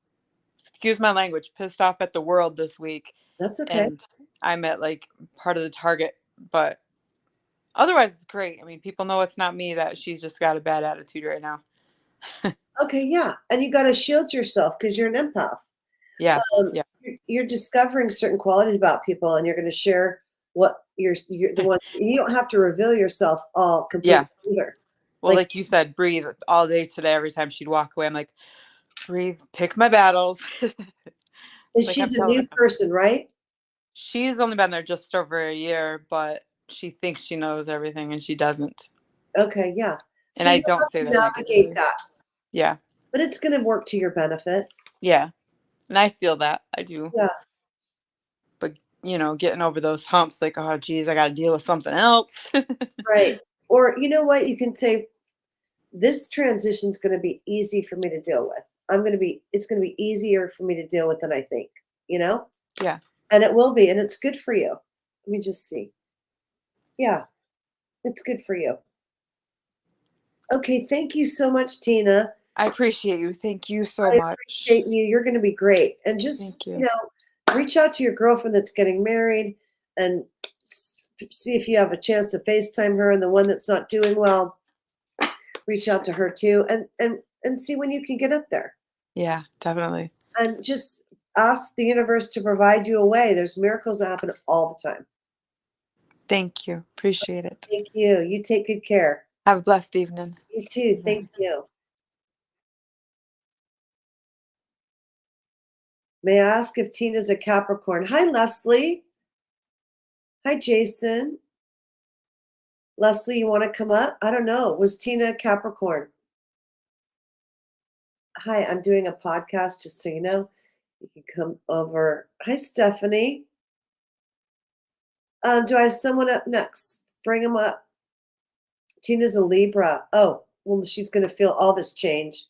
excuse my language, pissed off at the world this week. That's okay. And I'm at like part of the target, but otherwise it's great. I mean, people know it's not me, that she's just got a bad attitude right now. Okay, yeah. And you got to shield yourself because you're an empath. Yeah. Yeah. You're discovering certain qualities about people, and you're going to share what you're the ones. You don't have to reveal yourself all completely either. Well, like you said, breathe all day today. Every time she'd walk away, I'm like, breathe, pick my battles. And she's a new person, right? She's only been there just over a year, but she thinks she knows everything and she doesn't. Okay, yeah. And So I you'll don't have say to that navigate negatively. that. Yeah. But it's going to work to your benefit. Yeah. And I feel that. I do. Yeah. But, getting over those humps, like, oh, geez, I got to deal with something else. Right. Or you know what? You can say, this transition is going to be easy for me to deal with. It's going to be easier for me to deal with than I think, Yeah. And it will be, and it's good for you. Let me just see. Yeah, it's good for you. Okay, thank you so much, Tina. I appreciate you. Thank you so I much. appreciate you. You're going to be great. And just, Thank you. Reach out to your girlfriend that's getting married and see if you have a chance to FaceTime her, and the one that's not doing well, reach out to her too, and see when you can get up there. Yeah, definitely. And just ask the universe to provide you a way. There's miracles that happen all the time. Thank you. Appreciate it. Thank you. You take good care. Have a blessed evening. You too. Thank you. May I ask if Tina's a Capricorn? Hi, Leslie. Hi, Jason. Leslie, you want to come up? I don't know. Was Tina a Capricorn? Hi, I'm doing a podcast, just so you know. You can come over. Hi, Stephanie. Do I have someone up next? Bring them up. Tina's a Libra. Oh, well, she's going to feel all this change.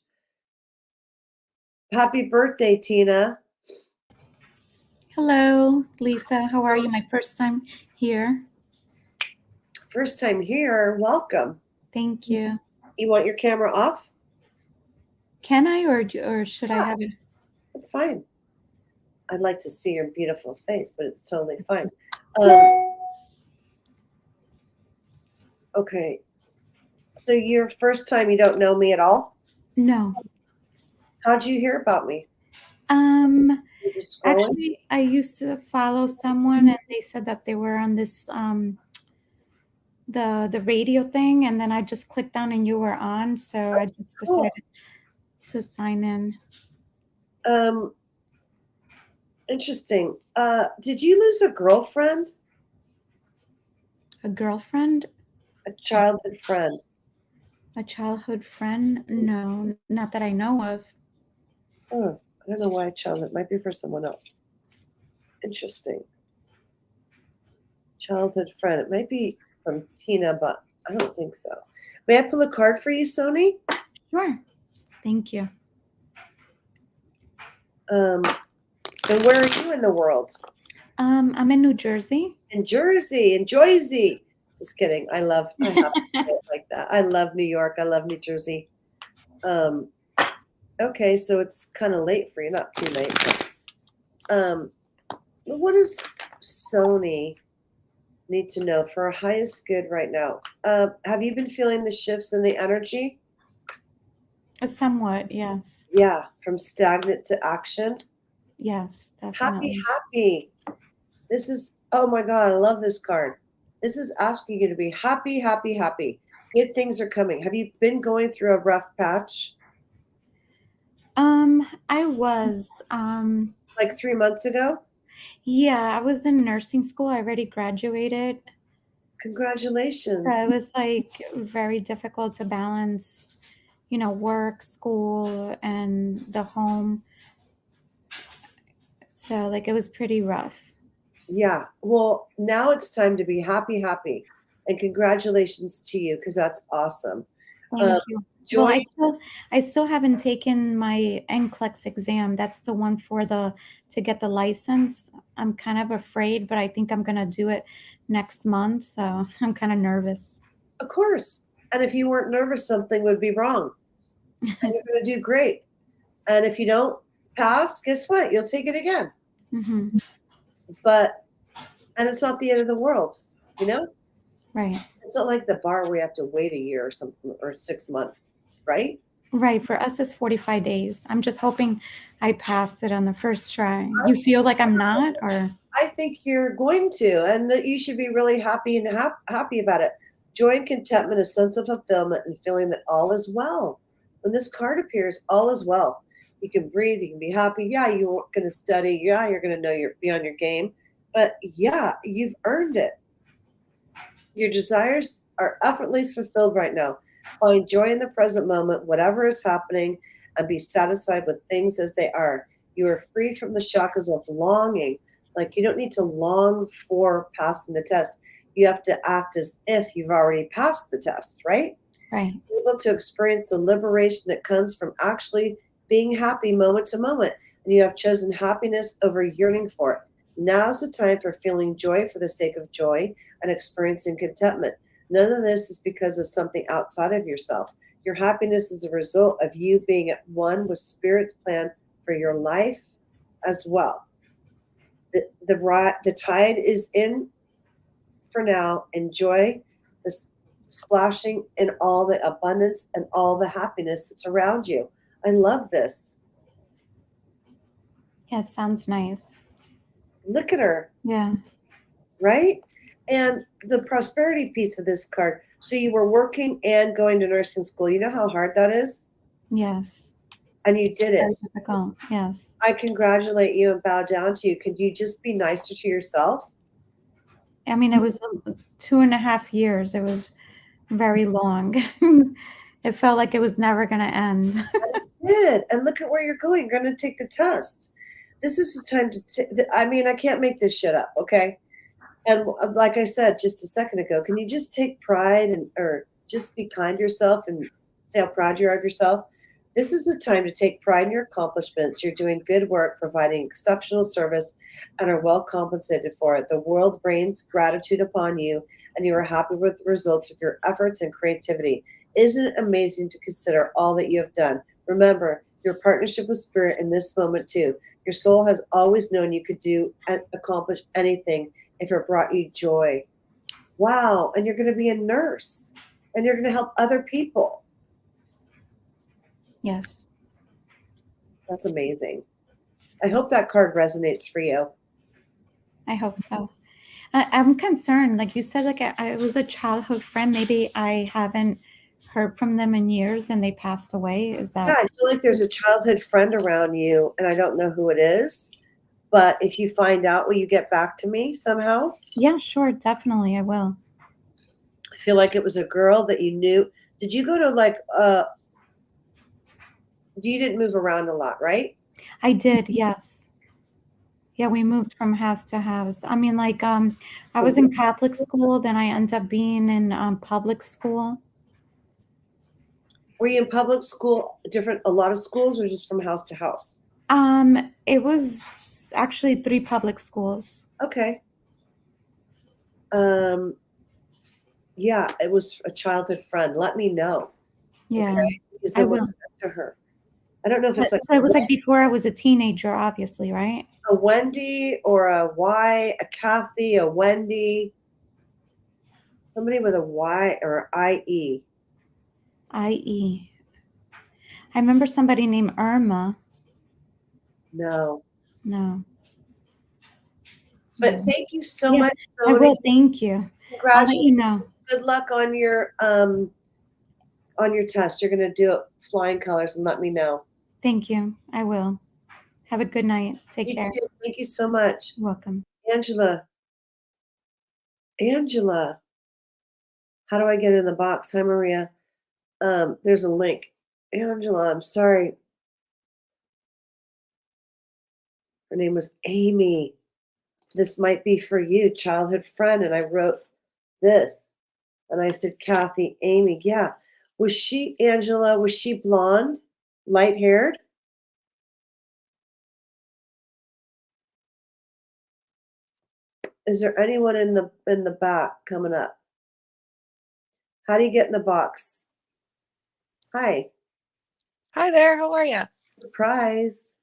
Happy birthday, Tina. Hello, Lisa. How are you? My first time here. First time here, welcome. Thank you. You want your camera off? Can I or should I have it? It's fine. I'd like to see your beautiful face, but it's totally fine. Okay. So your first time, you don't know me at all? No. How'd you hear about me? You just scrolling? Actually, I used to follow someone and they said that they were on this the radio thing, and then I just clicked on and you were on, so I just Cool. decided to sign in. Interesting. Did you lose a girlfriend? A girlfriend? A childhood friend? A childhood friend? No, not that I know of. Oh, I don't know why childhood. It might be for someone else. Interesting. Childhood friend. It might be from Tina, but I don't think so. May I pull a card for you, Sony? Sure. Thank you. And where are you in the world? I'm in New Jersey. In Jersey, in Jersey. Just kidding. I have to say it like that. I love New York. I love New Jersey. Okay, so it's kind of late for you. Not too late. But, what does Sony need to know for our highest good right now? Have you been feeling the shifts in the energy? Somewhat, yes. Yeah, from stagnant to action. Yes, definitely. Happy. This is, oh my God, I love this card. This is asking you to be happy. Good things are coming. Have you been going through a rough patch? I was. Like 3 months ago? Yeah, I was in nursing school. I already graduated. Congratulations. So it was like very difficult to balance, work, school, and the home. So like it was pretty rough. Yeah. Well, now it's time to be happy. And congratulations to you, because that's awesome. Thank you. Joy. Well, I still haven't taken my NCLEX exam. That's the one to get the license. I'm kind of afraid, but I think I'm gonna do it next month. So I'm kind of nervous. Of course. And if you weren't nervous, something would be wrong. And you're going to do great. And if you don't pass, guess what? You'll take it again. Mm-hmm. And it's not the end of the world, Right. It's not like the bar where you have to wait a year or something, or 6 months, right? Right. For us, it's 45 days. I'm just hoping I passed it on the first try. You feel like I'm not, or? I think you're going to, and that you should be really happy and happy about it. Joy and contentment, a sense of fulfillment, and feeling that all is well. When this card appears, all is well. You can breathe. You can be happy. Yeah, you're going to study. Yeah, you're going to know be on your game. But yeah, you've earned it. Your desires are effortlessly fulfilled right now. Find joy in the present moment, whatever is happening, and be satisfied with things as they are. You are free from the shackles of longing. Like, you don't need to long for passing the test. You have to act as if you've already passed the test, right? Right. You're able to experience the liberation that comes from actually being happy moment to moment. And you have chosen happiness over yearning for it. Now's the time for feeling joy for the sake of joy and experiencing contentment. None of this is because of something outside of yourself. Your happiness is a result of you being at one with Spirit's plan for your life as well. The tide is in for now. Enjoy this splashing in all the abundance and all the happiness that's around you. I love this. Yeah, it sounds nice. Look at her. Yeah. Right? And the prosperity piece of this card. So you were working and going to nursing school. You know how hard that is? Yes. And you did it. Very difficult. Yes. I congratulate you and bow down to you. Could you just be nicer to yourself? I mean, it was 2.5 years. It was very long. It felt like it was never going to end. It did. And look at where you're going. You're going to take the test. This is the time to, I can't make this shit up, okay? And like I said just a second ago, can you just take pride or just be kind to yourself and say how proud you are of yourself? This is the time to take pride in your accomplishments. You're doing good work, providing exceptional service, and are well compensated for it. The world rains gratitude upon you and you are happy with the results of your efforts and creativity. Isn't it amazing to consider all that you have done? Remember your partnership with Spirit in this moment too. Your soul has always known you could do and accomplish anything if it brought you joy. Wow. And you're going to be a nurse and you're going to help other people. Yes. That's amazing. I hope that card resonates for you. I hope so. I'm concerned. Like you said, like I was a childhood friend. Maybe I haven't heard from them in years and they passed away. Is Yeah, that? I feel like there's a childhood friend around you, and I don't know who it is. But if you find out, will you get back to me somehow? Yeah, sure. Definitely. I will. I feel like it was a girl that you knew. Did you go to like, you didn't move around a lot, right? I did. Yes. Yeah, we moved from house to house. I mean, like, I was in Catholic school, then I ended up being in public school. Were you in public school, a lot of schools, or just from house to house? It was actually 3 public schools. Okay. Yeah, it was a childhood friend. Let me know. Yeah, Okay? Because I I will will. talk to her. I don't know if But it's like so it was like before I was a teenager, obviously, right? a Wendy or a Y, a Kathy, a Wendy, somebody with a Y or IE. IE. I remember somebody named Irma. No. No. But thank you so Yeah, much, I Sony. will. Thank you. I'll let you know. Good luck on your test. You're gonna do it flying colors and let me know. Thank you. I will. Have a good night. Take You care. too. Thank you so much. You're welcome. Angela. How do I get in the box? Hi, Maria. There's a link. Angela, I'm sorry. Her name was Amy. This might be for you, childhood friend. And I wrote this. And I said, Kathy, Amy. Yeah. Was she, Angela, was she blonde, light haired? Is there anyone in the back coming up? How do you get in the box? Hi. Hi there, how are you? Surprise.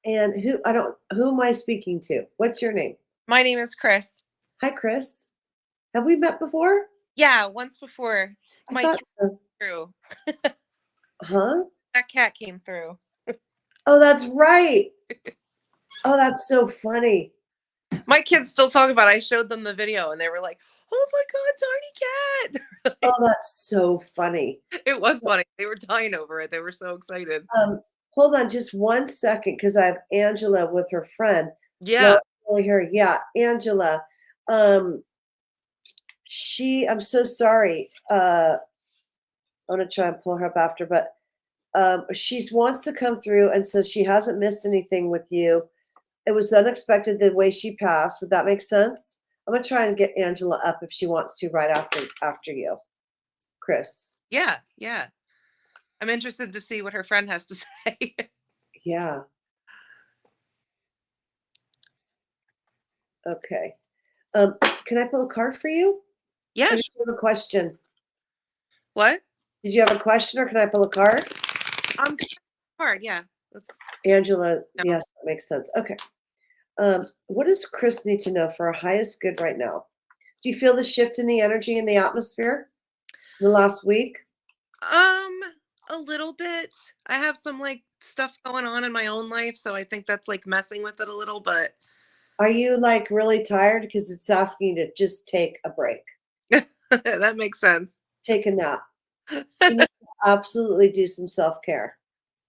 And who am I speaking to? What's your name? My name is Chris. Hi, Chris. Have we met before? Yeah, once before. I My thought cat so. came through. Huh? That cat came through. Oh, that's right. Oh, that's so funny. My kids still talk about it. I showed them the video and they were like, oh my God, tiny cat. Oh, that's so funny. It was funny. They were dying over it. They were so excited. Hold on just one second because I have Angela with her friend. Yeah. Really her. Yeah, Angela. I'm so sorry. I'm gonna try and pull her up after, but she wants to come through and says she hasn't missed anything with you. It was unexpected the way she passed. Would that make sense? I'm gonna try and get Angela up if she wants to right after you, Chris. Yeah. I'm interested to see what her friend has to say. Yeah. Okay. Can I pull a card for you? Yeah. I just have a question. What? Did you have a question or can I pull a card? Card, yeah. Angela, No. yes, that makes sense. Okay. What does Chris need to know for our highest good right now? Do you feel the shift in the energy in the atmosphere in the last week? A little bit. I have some like stuff going on in my own life, so I think that's like messing with it a little, but Are you like really tired? Because it's asking you to just take a break. that makes sense. Take a nap. You need to absolutely do some self-care.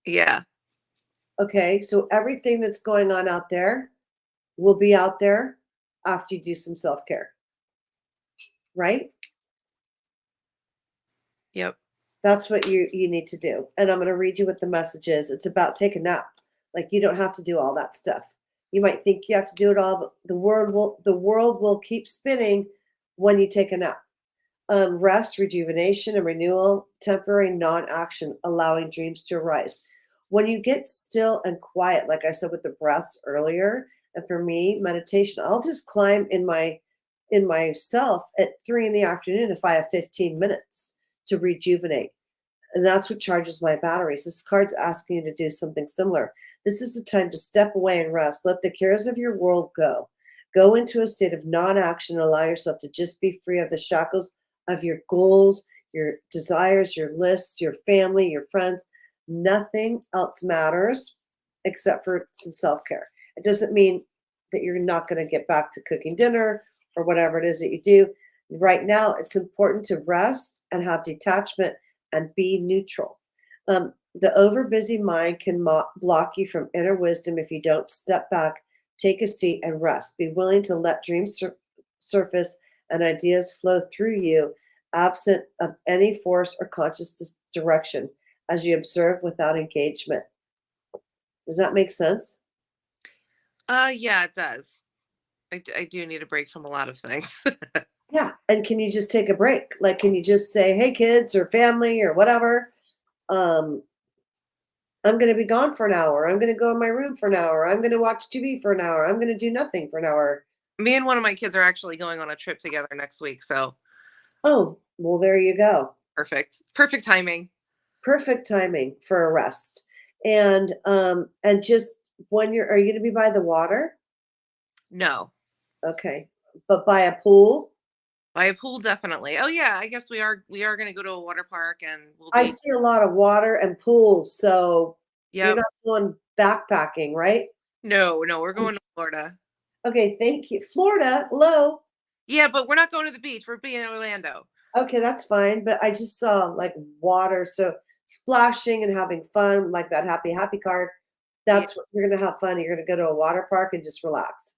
Yeah. Okay, so everything that's going on out there will be out there after you do some self-care. Right? Yep. That's what you need to do. And I'm going to read you what the message is. It's about take a nap. Like you don't have to do all that stuff. You might think you have to do it all, but the world will keep spinning when you take a nap. Rest, rejuvenation, and renewal, temporary non-action, allowing dreams to arise. When you get still and quiet, like I said with the breaths earlier, And for me, meditation, I'll just climb in myself at 3 in the afternoon if I have 15 minutes to rejuvenate. And that's what charges my batteries. This card's asking you to do something similar. This is the time to step away and rest. Let the cares of your world go. Go into a state of non-action and allow yourself to just be free of the shackles of your goals, your desires, your lists, your family, your friends. Nothing else matters except for some self-care. It doesn't mean that you're not going to get back to cooking dinner or whatever it is that you do. Right now, it's important to rest and have detachment and be neutral. The overbusy mind can block you from inner wisdom if you don't step back, take a seat, and rest. Be willing to let dreams surface and ideas flow through you, absent of any force or conscious direction, as you observe without engagement. Does that make sense? Yeah, it does. I do need a break from a lot of things. Yeah. And can you just take a break? Like, can you just say, hey, kids or family or whatever, um, I'm going to be gone for an hour. I'm going to go in my room for an hour. I'm going to watch TV for an hour. I'm going to do nothing for an hour. Me and one of my kids are actually going on a trip together next week, so Oh, well, there you go. perfect timing. Perfect timing for a rest. And just when are you going to be by the water? No, Okay. But by a pool? by a pool, definitely. Oh yeah, I guess we are going to go to a water park, and we'll I be. see a lot of water and pools. So you're Yep. not going backpacking, right? No, we're going to Florida. Okay. Thank you. Florida. Hello. Yeah, but we're not going to the beach. We're being in Orlando. Okay, that's fine. But I just saw like water. So splashing and having fun, like that happy card. Yeah, That's what you're gonna have fun. You're gonna go to a water park and just relax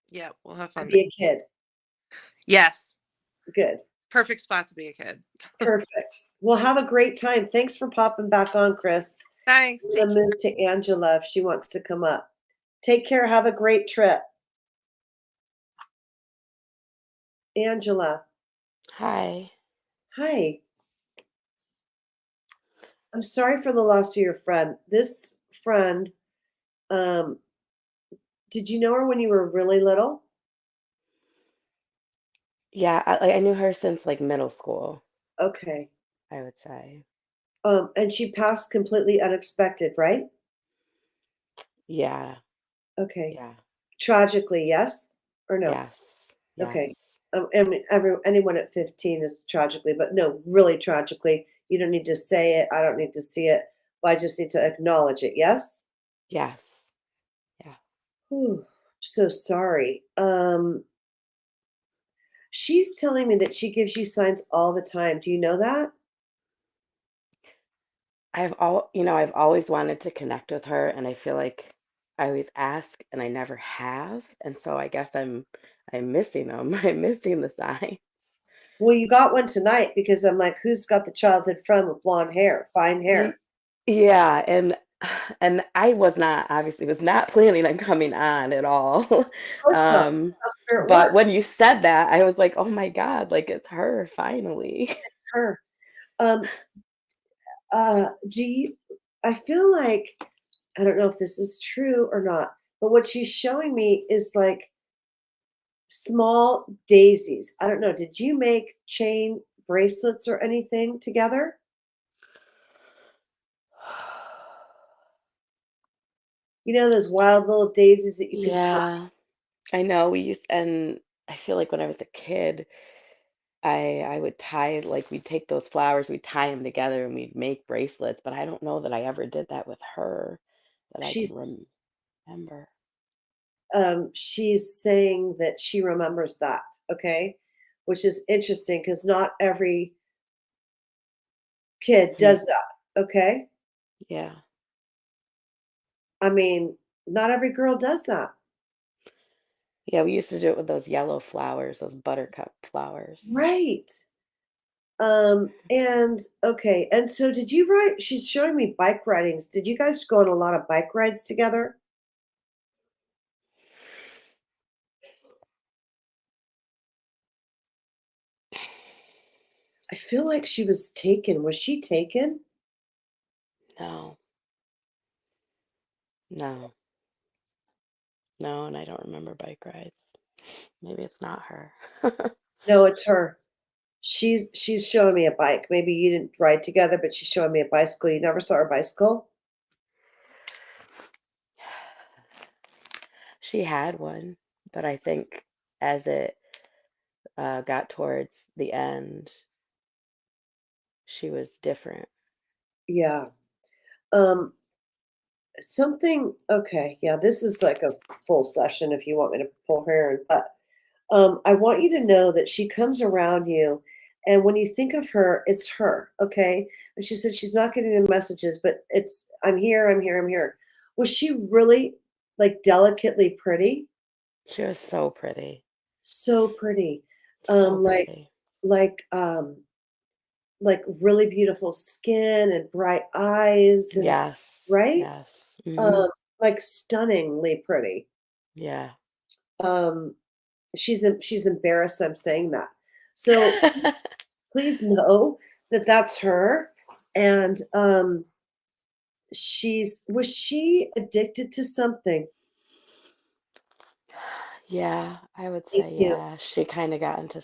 yeah, we'll have and fun there. be a kid. Yes, Good. perfect spot to be a kid. Perfect. Well, have a great time. Thanks for popping back on, Chris. Thanks. I'm Take gonna move to Angela if she wants to come up. Take care. Have a great trip. Angela. Hi. Hi. I'm sorry for the loss of your friend. This friend, um, did you know her when you were really little? Yeah, I knew her since like middle school, Okay. I would say. And she passed completely unexpected, right? Yeah, Okay. yeah, Tragically, yes or no? yes, Okay. yes, Anyone at 15 is tragically, but no, really tragically. You don't need to say it. I don't need to see it. But I just need to acknowledge it. Yes? yes, yeah. Whew, so sorry. She's telling me that she gives you signs all the time. Do you know that? I've always wanted to connect with her, and I feel like I always ask and I never have, and so I guess I'm missing them. I'm missing the sign. Well, you got one tonight because I'm like, who's got the childhood friend with blonde hair, fine Y- hair? Yeah, and I was not planning on coming on at all. Of course not. Um, That's how spirit but works. when you said that, I was like, "Oh my God, like it's her finally." Her. Um, do you I feel like I don't know if this is true or not, but what she's showing me is like small daisies. I don't know. Did you make chain bracelets or anything together? You know those wild little daisies that you can tie? Yeah, I know and I feel like when I was a kid, I would tie like we'd take those flowers, we'd tie them together and we'd make bracelets, but I don't know that I ever did that with her that I can She's remember. she's saying that she remembers that, okay? Which is interesting because not every kid Hmm. does that, okay? Yeah. I mean, not every girl does that. Yeah, we used to do it with those yellow flowers, those buttercup flowers. Right. And okay, and so did you ride she's showing me bike ridings. Did you guys go on a lot of bike rides together? I feel like she was taken. Was she taken? No, no. No, and I don't remember bike rides. Maybe it's not her. No, it's her. She's showing me a bike. Maybe you didn't ride together, but she's showing me a bicycle. You never saw her bicycle? She had one, but I think as it got towards the end, she was different. Yeah. Um, something. Okay. Yeah, this is like a full session if you want me to pull her in. But I want you to know that she comes around you, and when you think of her, it's her. Okay. And she said she's not getting the messages, but it's I'm here. I'm here. I'm here. Was she really like delicately pretty? She was so pretty. So pretty. So Like pretty. like um like really beautiful skin and bright eyes and Yes. right? Yes. Hmm. Um, like stunningly pretty. Yeah. Um, she's embarrassed I'm saying that. So please know that that's her. And was she addicted to something? Yeah, I would Thank say you. yeah. She kind of got into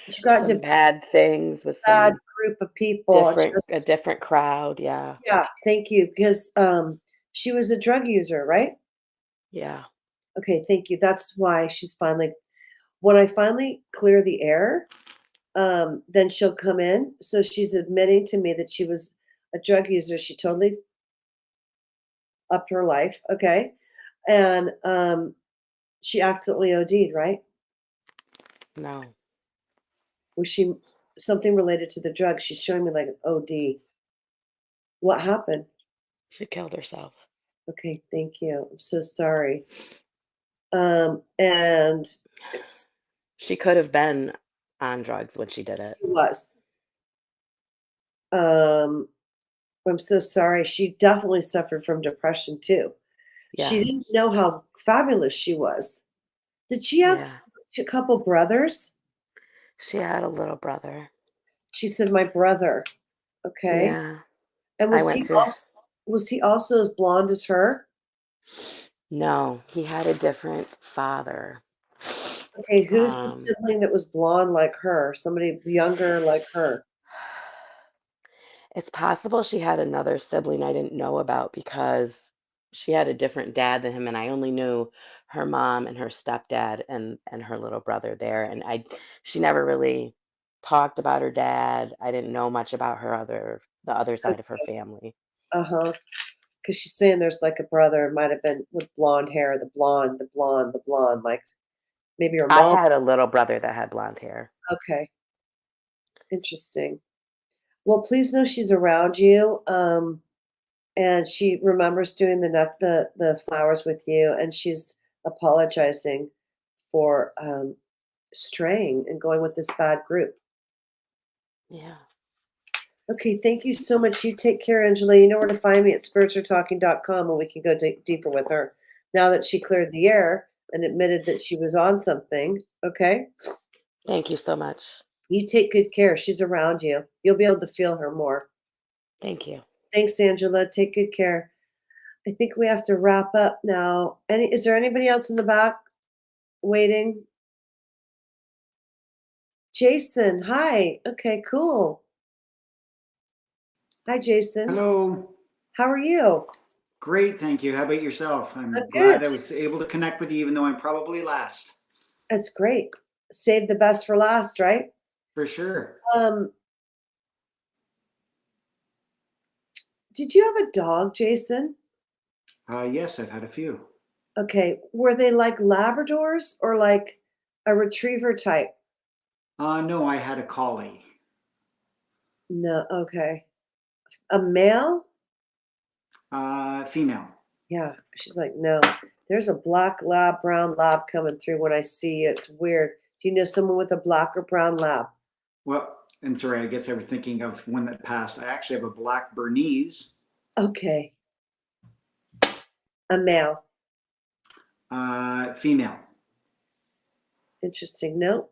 She got into some bad things with bad some group of people. a different crowd. Yeah. Yeah, thank you. Because she was a drug user, right? Yeah. Okay, thank you. That's why she's finally when I finally clear the air, then she'll come in. So she's admitting to me that she was a drug user. She totally upped her life. Okay. And she accidentally OD'd, right? No. Was she something related to the drug? She's showing me like an OD. What happened? She killed herself. Okay, thank you. I'm so sorry. And it's She could have been on drugs when she did it. she was. Um, I'm so sorry. She definitely suffered from depression too. She Yeah. didn't know how fabulous she was. Did she have Yeah. a couple brothers? She had a little brother. She said, "My brother." Okay. Yeah. And I went to was he also as blonde as her? No, he had a different father. Okay, who's the Um, sibling that was blonde like her? Somebody younger like her? it's possible she had another sibling I didn't know about because she had a different dad than him, and I only knew her mom and her stepdad and her little brother there, and she never really talked about her dad. I didn't know much about the other side of her Okay. family. Uh-huh. Because she's saying there's like a brother, might have been with blonde hair, the blonde, the blonde, the blonde, like maybe her I mom. had a little brother that had blonde hair. Okay, interesting. Well, please know she's around you. And she remembers doing the flowers with you, and she's apologizing for straying and going with this bad group. Yeah. Okay, thank you so much. You take care, Angela. You know where to find me at spiritsartalking.com, and we can go deeper with her now that she cleared the air and admitted that she was on something. Okay, Thank you so much. you take good care. She's around you. You'll be able to feel her more. Thank you. Thanks, Angela. Take good care. I think we have to wrap up now. Is there anybody else in the back waiting? Jason, hi. Okay, cool. Hi, Jason. Hello. How are you? Great, thank you. How about yourself? I'm I'm good. glad I was able to connect with you, even though I'm probably last. That's great. Save the best for last, right? For sure. Um, did you have a dog, Jason? Yes, I've had a few. Okay. Were they like Labradors or like a retriever type? No, I had a collie. No. Okay. A male? Female. Yeah. She's like, no. There's a black lab, brown lab coming through when I see you. It's weird. Do you know someone with a black or brown lab? Well, and sorry, I guess I was thinking of one that passed. I actually have a black Bernese. Okay. A male. Female. Interesting. No.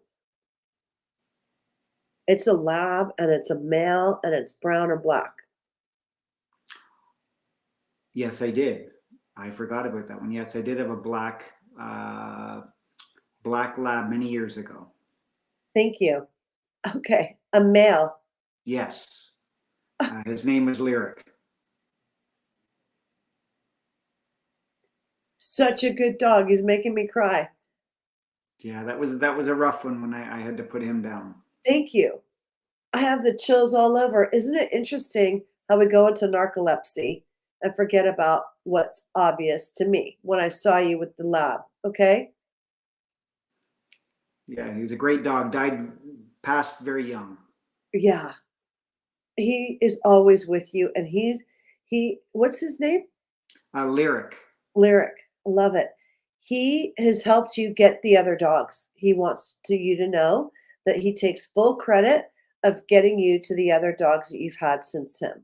It's a lab and it's a male and it's brown or black. Yes, I did. I forgot about that one. Yes, I did have a black black lab many years ago. Thank you. Okay. A male. Yes. His name was Lyric. Such a good dog. He's making me cry. Yeah, that was a rough one when I had to put him down. Thank you. I have the chills all over. Isn't it interesting how we go into narcolepsy and forget about what's obvious to me when I saw you with the lab? Okay. Yeah, he was a great dog. Passed very young. Yeah. He is always with you. And what's his name? Lyric. Lyric. Love it. He has helped you get the other dogs. He wants you to know that he takes full credit of getting you to the other dogs that you've had since him.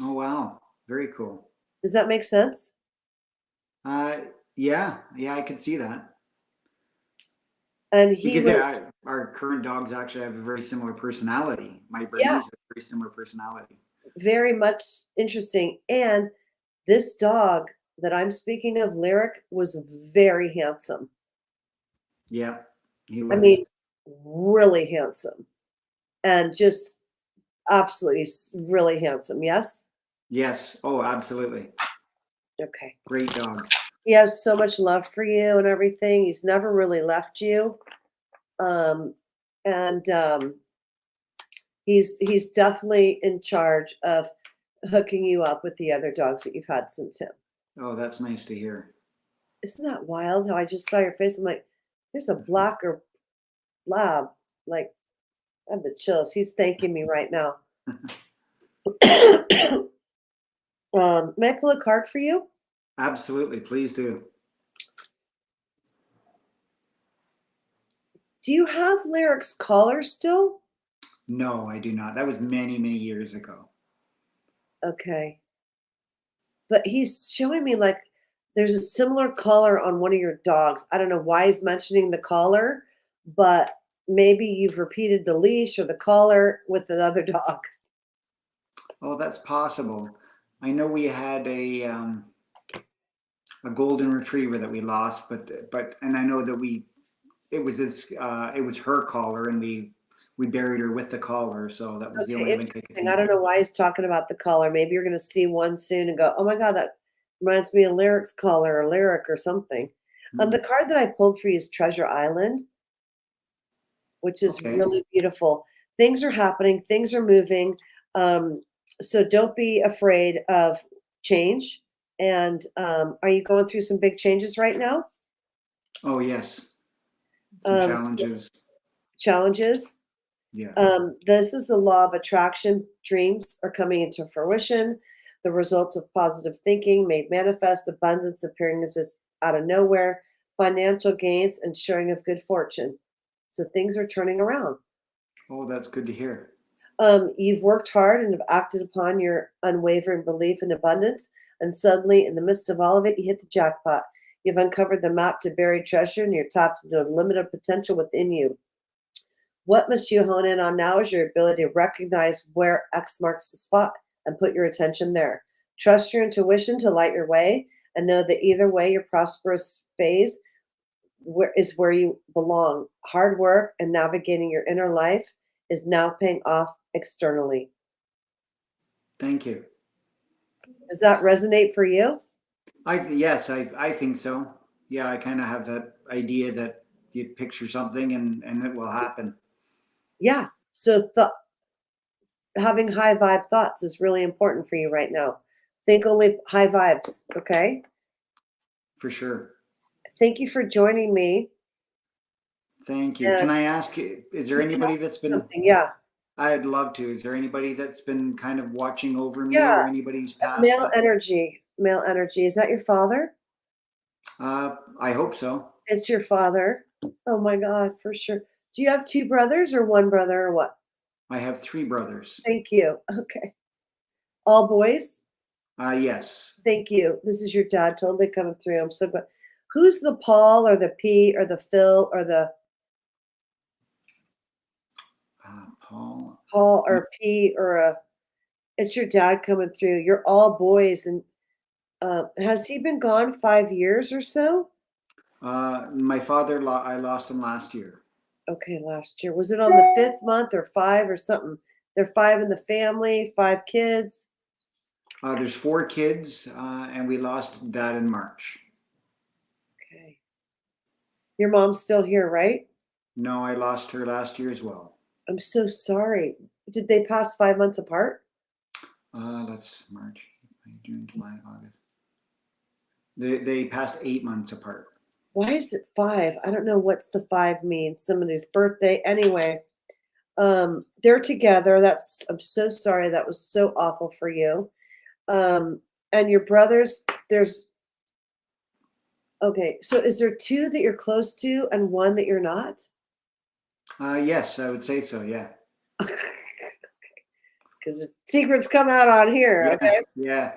Oh wow, very cool. Does that make sense? Yeah, I could see that. And he Because was, our current dogs actually have a very similar personality. My yeah, Bernese has a very similar personality. very much interesting. And this dog that I'm speaking of, Lyric, was very handsome. Yeah, he I was. mean, really handsome and just absolutely really handsome. Yes? Yes. Oh, absolutely. Okay. Great dog. He has so much love for you and everything. He's never really left you. Um, and he's definitely in charge of hooking you up with the other dogs that you've had since him. Oh, that's nice to hear. Isn't that wild how I just saw your face? I'm like, there's a blacker lab. Like, I have the chills. He's thanking me right now. May I pull a card for you? Absolutely, please do. Do you have Lyric's collar still? No, I do not. That was many, many years ago. Okay. But he's showing me like there's a similar collar on one of your dogs. I don't know why he's mentioning the collar, but maybe you've repeated the leash or the collar with the other dog. Oh, that's possible. I know we had a golden retriever that we lost, but and I know that it was her collar, and we buried her with the collar, so that was the Okay, only link I could interesting. think I don't of. know why he's talking about the collar. Maybe you're going to see one soon and go, "Oh my God, that reminds me of Lyric's collar or Lyric or something." The Hmm. card that I pulled for you is Treasure Island, which is Okay. really beautiful. Things are happening, things are moving. Um, so don't be afraid of change. And are you going through some big changes right now? Oh yes, some So challenges. challenges. Yeah. This is the law of attraction. Dreams are coming into fruition. The results of positive thinking made manifest, abundance appearing as this out of nowhere, financial gains, and showing of good fortune. So things are turning around. Oh, that's good to hear. You've worked hard and have acted upon your unwavering belief in abundance, and suddenly, in the midst of all of it, you hit the jackpot. You've uncovered the map to buried treasure, and you're tapped into unlimited potential within you. What must you hone in on now is your ability to recognize where X marks the spot and put your attention there. Trust your intuition to light your way, and know that either way, your prosperous phase is where you belong. Hard work and navigating your inner life is now paying off externally. Thank you. Does that resonate for you? Yes, I think so. Yeah, I kind of have that idea that you picture something and it will happen. Yeah. So having high vibe thoughts is really important for you right now. Think only high vibes, okay? For sure. Thank you for joining me. Thank you. Can And I ask, is there you can anybody ask that's been, something. Yeah. I'd love to, is there anybody that's been kind of watching over me Yeah. or anybody's passed? Male energy. Male energy. Is that your father? I hope so. It's your father. Oh my God, for sure. Do you have two brothers or one brother or what? I have 3 brothers. Thank you. Okay. All boys? Yes. Thank you. This is your dad totally coming through. I'm so glad. Who's the Paul or the P or the Phil or the Paul. Paul or P or a? It's your dad coming through. You're all boys, and has he been gone 5 years or so? My father, I lost him last year. Okay, last year. Was it on the 5th month or 5 or something? There are 5 in the family, 5 kids. There's 4 kids, and we lost Dad in March. Okay. Your mom's still here, right? No, I lost her last year as well. I'm so sorry. Did they pass 5 months apart? That's March, June, July, August. They passed 8 months apart. Why is it 5? I don't know what's the 5 mean. Somebody's birthday. Anyway, they're together. I'm so sorry. That was so awful for you. And your brothers, okay. So is there 2 that you're close to and 1 that you're not? Yes, I would say so. Yeah. Because the secrets come out on here. Yeah. Okay. Yeah.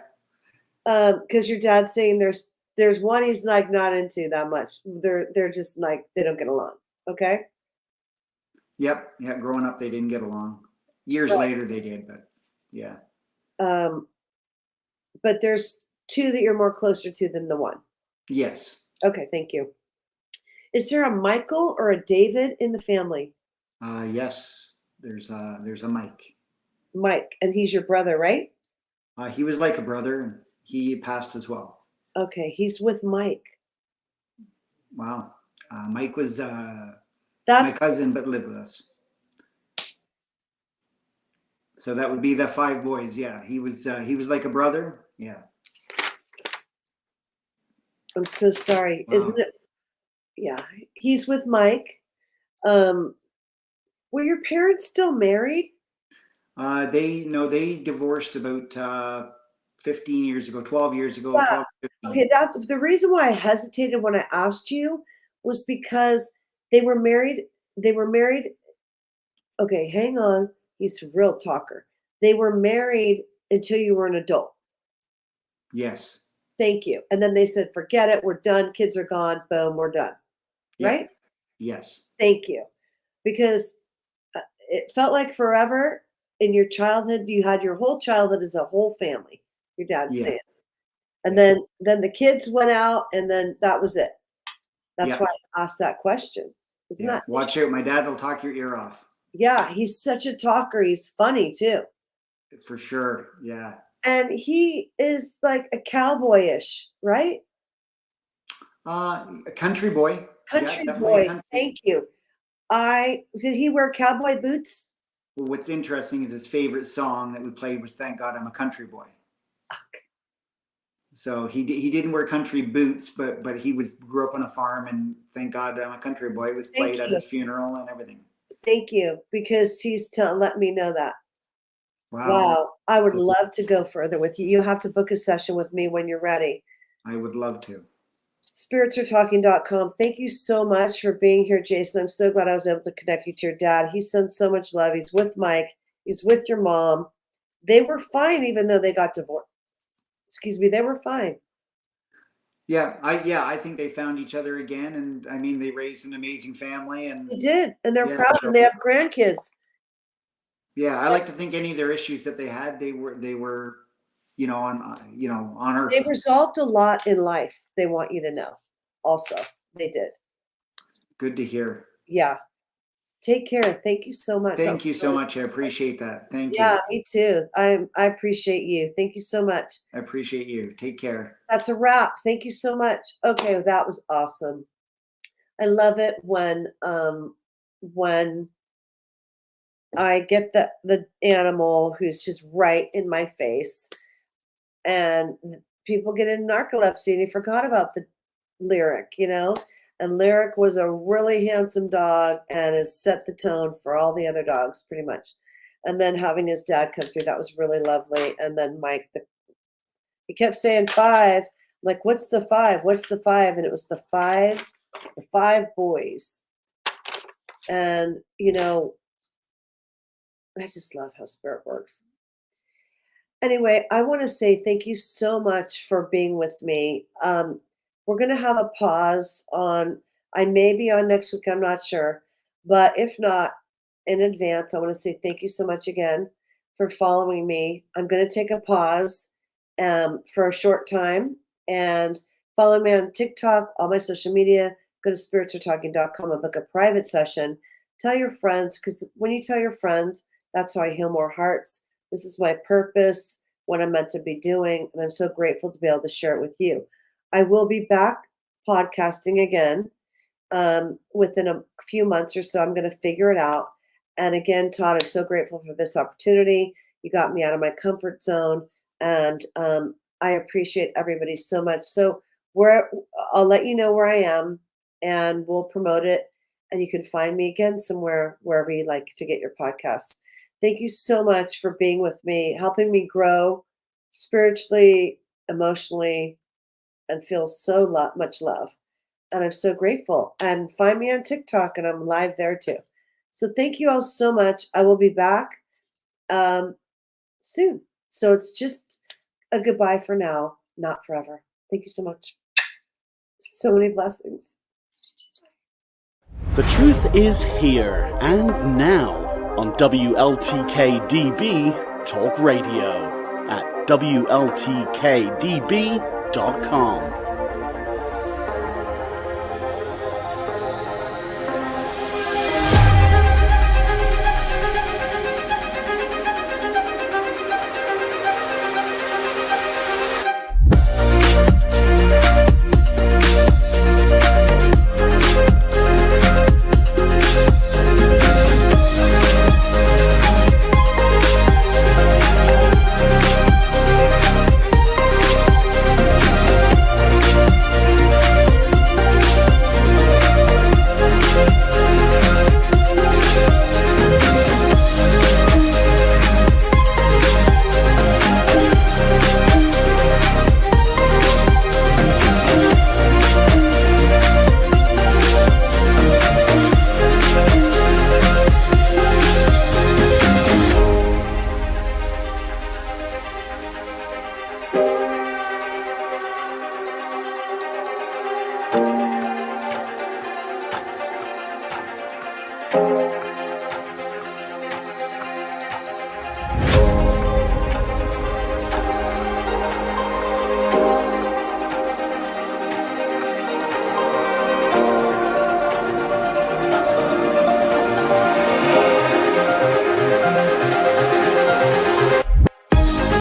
Because your dad's saying there's 1 he's like not into that much. They're just like they don't get along. Okay. Yep. Yeah. Growing up, they didn't get along. Years Right. later, they did, but yeah. But there's 2 that you're more closer to than the 1. Yes. Okay, thank you. Is there a Michael or a David in the family? Yes. There's a Mike. Mike, and he's your brother, right? He was like a brother, and he passed as well. Okay, he's with Mike. Wow. Mike was my That's cousin, but lived with us. So that would be the 5 boys. Yeah, he was like a brother. Yeah. I'm so sorry. Wow. Isn't it? Yeah, he's with Mike. Were your parents still married? They divorced about 15 years ago, 12 years ago, Yeah. 12, 15. Okay, that's the reason why I hesitated when I asked you was because they were married. They were married. Okay, hang on. He's a real talker. They were married until you were an adult. Yes. Thank you. And then they said, forget it. We're done. Kids are gone. Boom, we're done. Yeah. Right? Yes. Thank you. Because it felt like forever in your childhood. You had your whole childhood as a whole family. Your dad Yeah. saying. And Yeah. then the kids went out and then that was it. That's Yeah. why I asked that question. Isn't Yeah. that Watch interesting? out. My dad will talk your ear off. Yeah, he's such a talker. He's funny too. For sure. Yeah. And he is like a cowboyish, right? A country boy. Country Yeah, definitely a boy. country. Thank you. Did he wear cowboy boots? Well, what's interesting is his favorite song that we played was "Thank God I'm a Country Boy." Okay. So he didn't wear country boots, but he grew up on a farm, and "Thank God I'm a Country Boy" was Thank played at you. his funeral and everything. Thank you. Because he's let me know that. Wow. Wow. I would Cool. love to go further with you. You'll have to book a session with me when you're ready. I would love to. Spiritsaretalking.com. Thank you so much for being here, Jason. I'm so glad I was able to connect you to your dad. He sends so much love. He's with Mike. He's with your mom. They were fine even though they got divorced. Excuse me, they were fine. Yeah, I think they found each other again, and I mean they raised an amazing family, and They did, and they're yeah, proud, so and they have grandkids. yeah, I like to think any of their issues that they had, they were on They earth. resolved a lot in life. They want you to know. Also, they did. Good to hear. Yeah. Take care. Thank you so much. That Thank was you so really much. I appreciate that. Thank you. Yeah, me too. I appreciate you. Thank you so much. I appreciate you. Take care. That's a wrap. Thank you so much. Okay, that was awesome. I love it when I get the animal who's just right in my face, and people get in narcolepsy, and you forgot about the Lyric, And Lyric was a really handsome dog and has set the tone for all the other dogs, pretty much. And then having his dad come through, that was really lovely. And then Mike, he kept saying 5. I'm like, what's the 5? What's the 5? And it was the 5 boys. And, I just love how spirit works. Anyway, I want to say thank you so much for being with me. We're going to have a pause I may be on next week, I'm not sure. But if not, in advance, I want to say thank you so much again for following me. I'm going to take a pause for a short time, and Follow me on TikTok, all my social media. Go to spiritsartalking.com and book a private session. Tell your friends, because when you tell your friends, that's how I heal more hearts. This is my purpose, what I'm meant to be doing, and I'm so grateful to be able to share it with you. I will be back podcasting again within a few months or so. I'm going to figure it out. And again, Todd, I'm so grateful for this opportunity. You got me out of my comfort zone, and I appreciate everybody so much. So I'll let you know where I am, and we'll promote it. And you can find me again somewhere wherever you like to get your podcasts. Thank you so much for being with me, helping me grow spiritually, emotionally, and feel so much love. And I'm so grateful. And find me on TikTok, and I'm live there too. So thank you all so much. I will be back soon. So it's just a goodbye for now, not forever. Thank you so much. So many blessings. The truth is here and now on WLTK-DB Talk Radio at WLTKDB.com.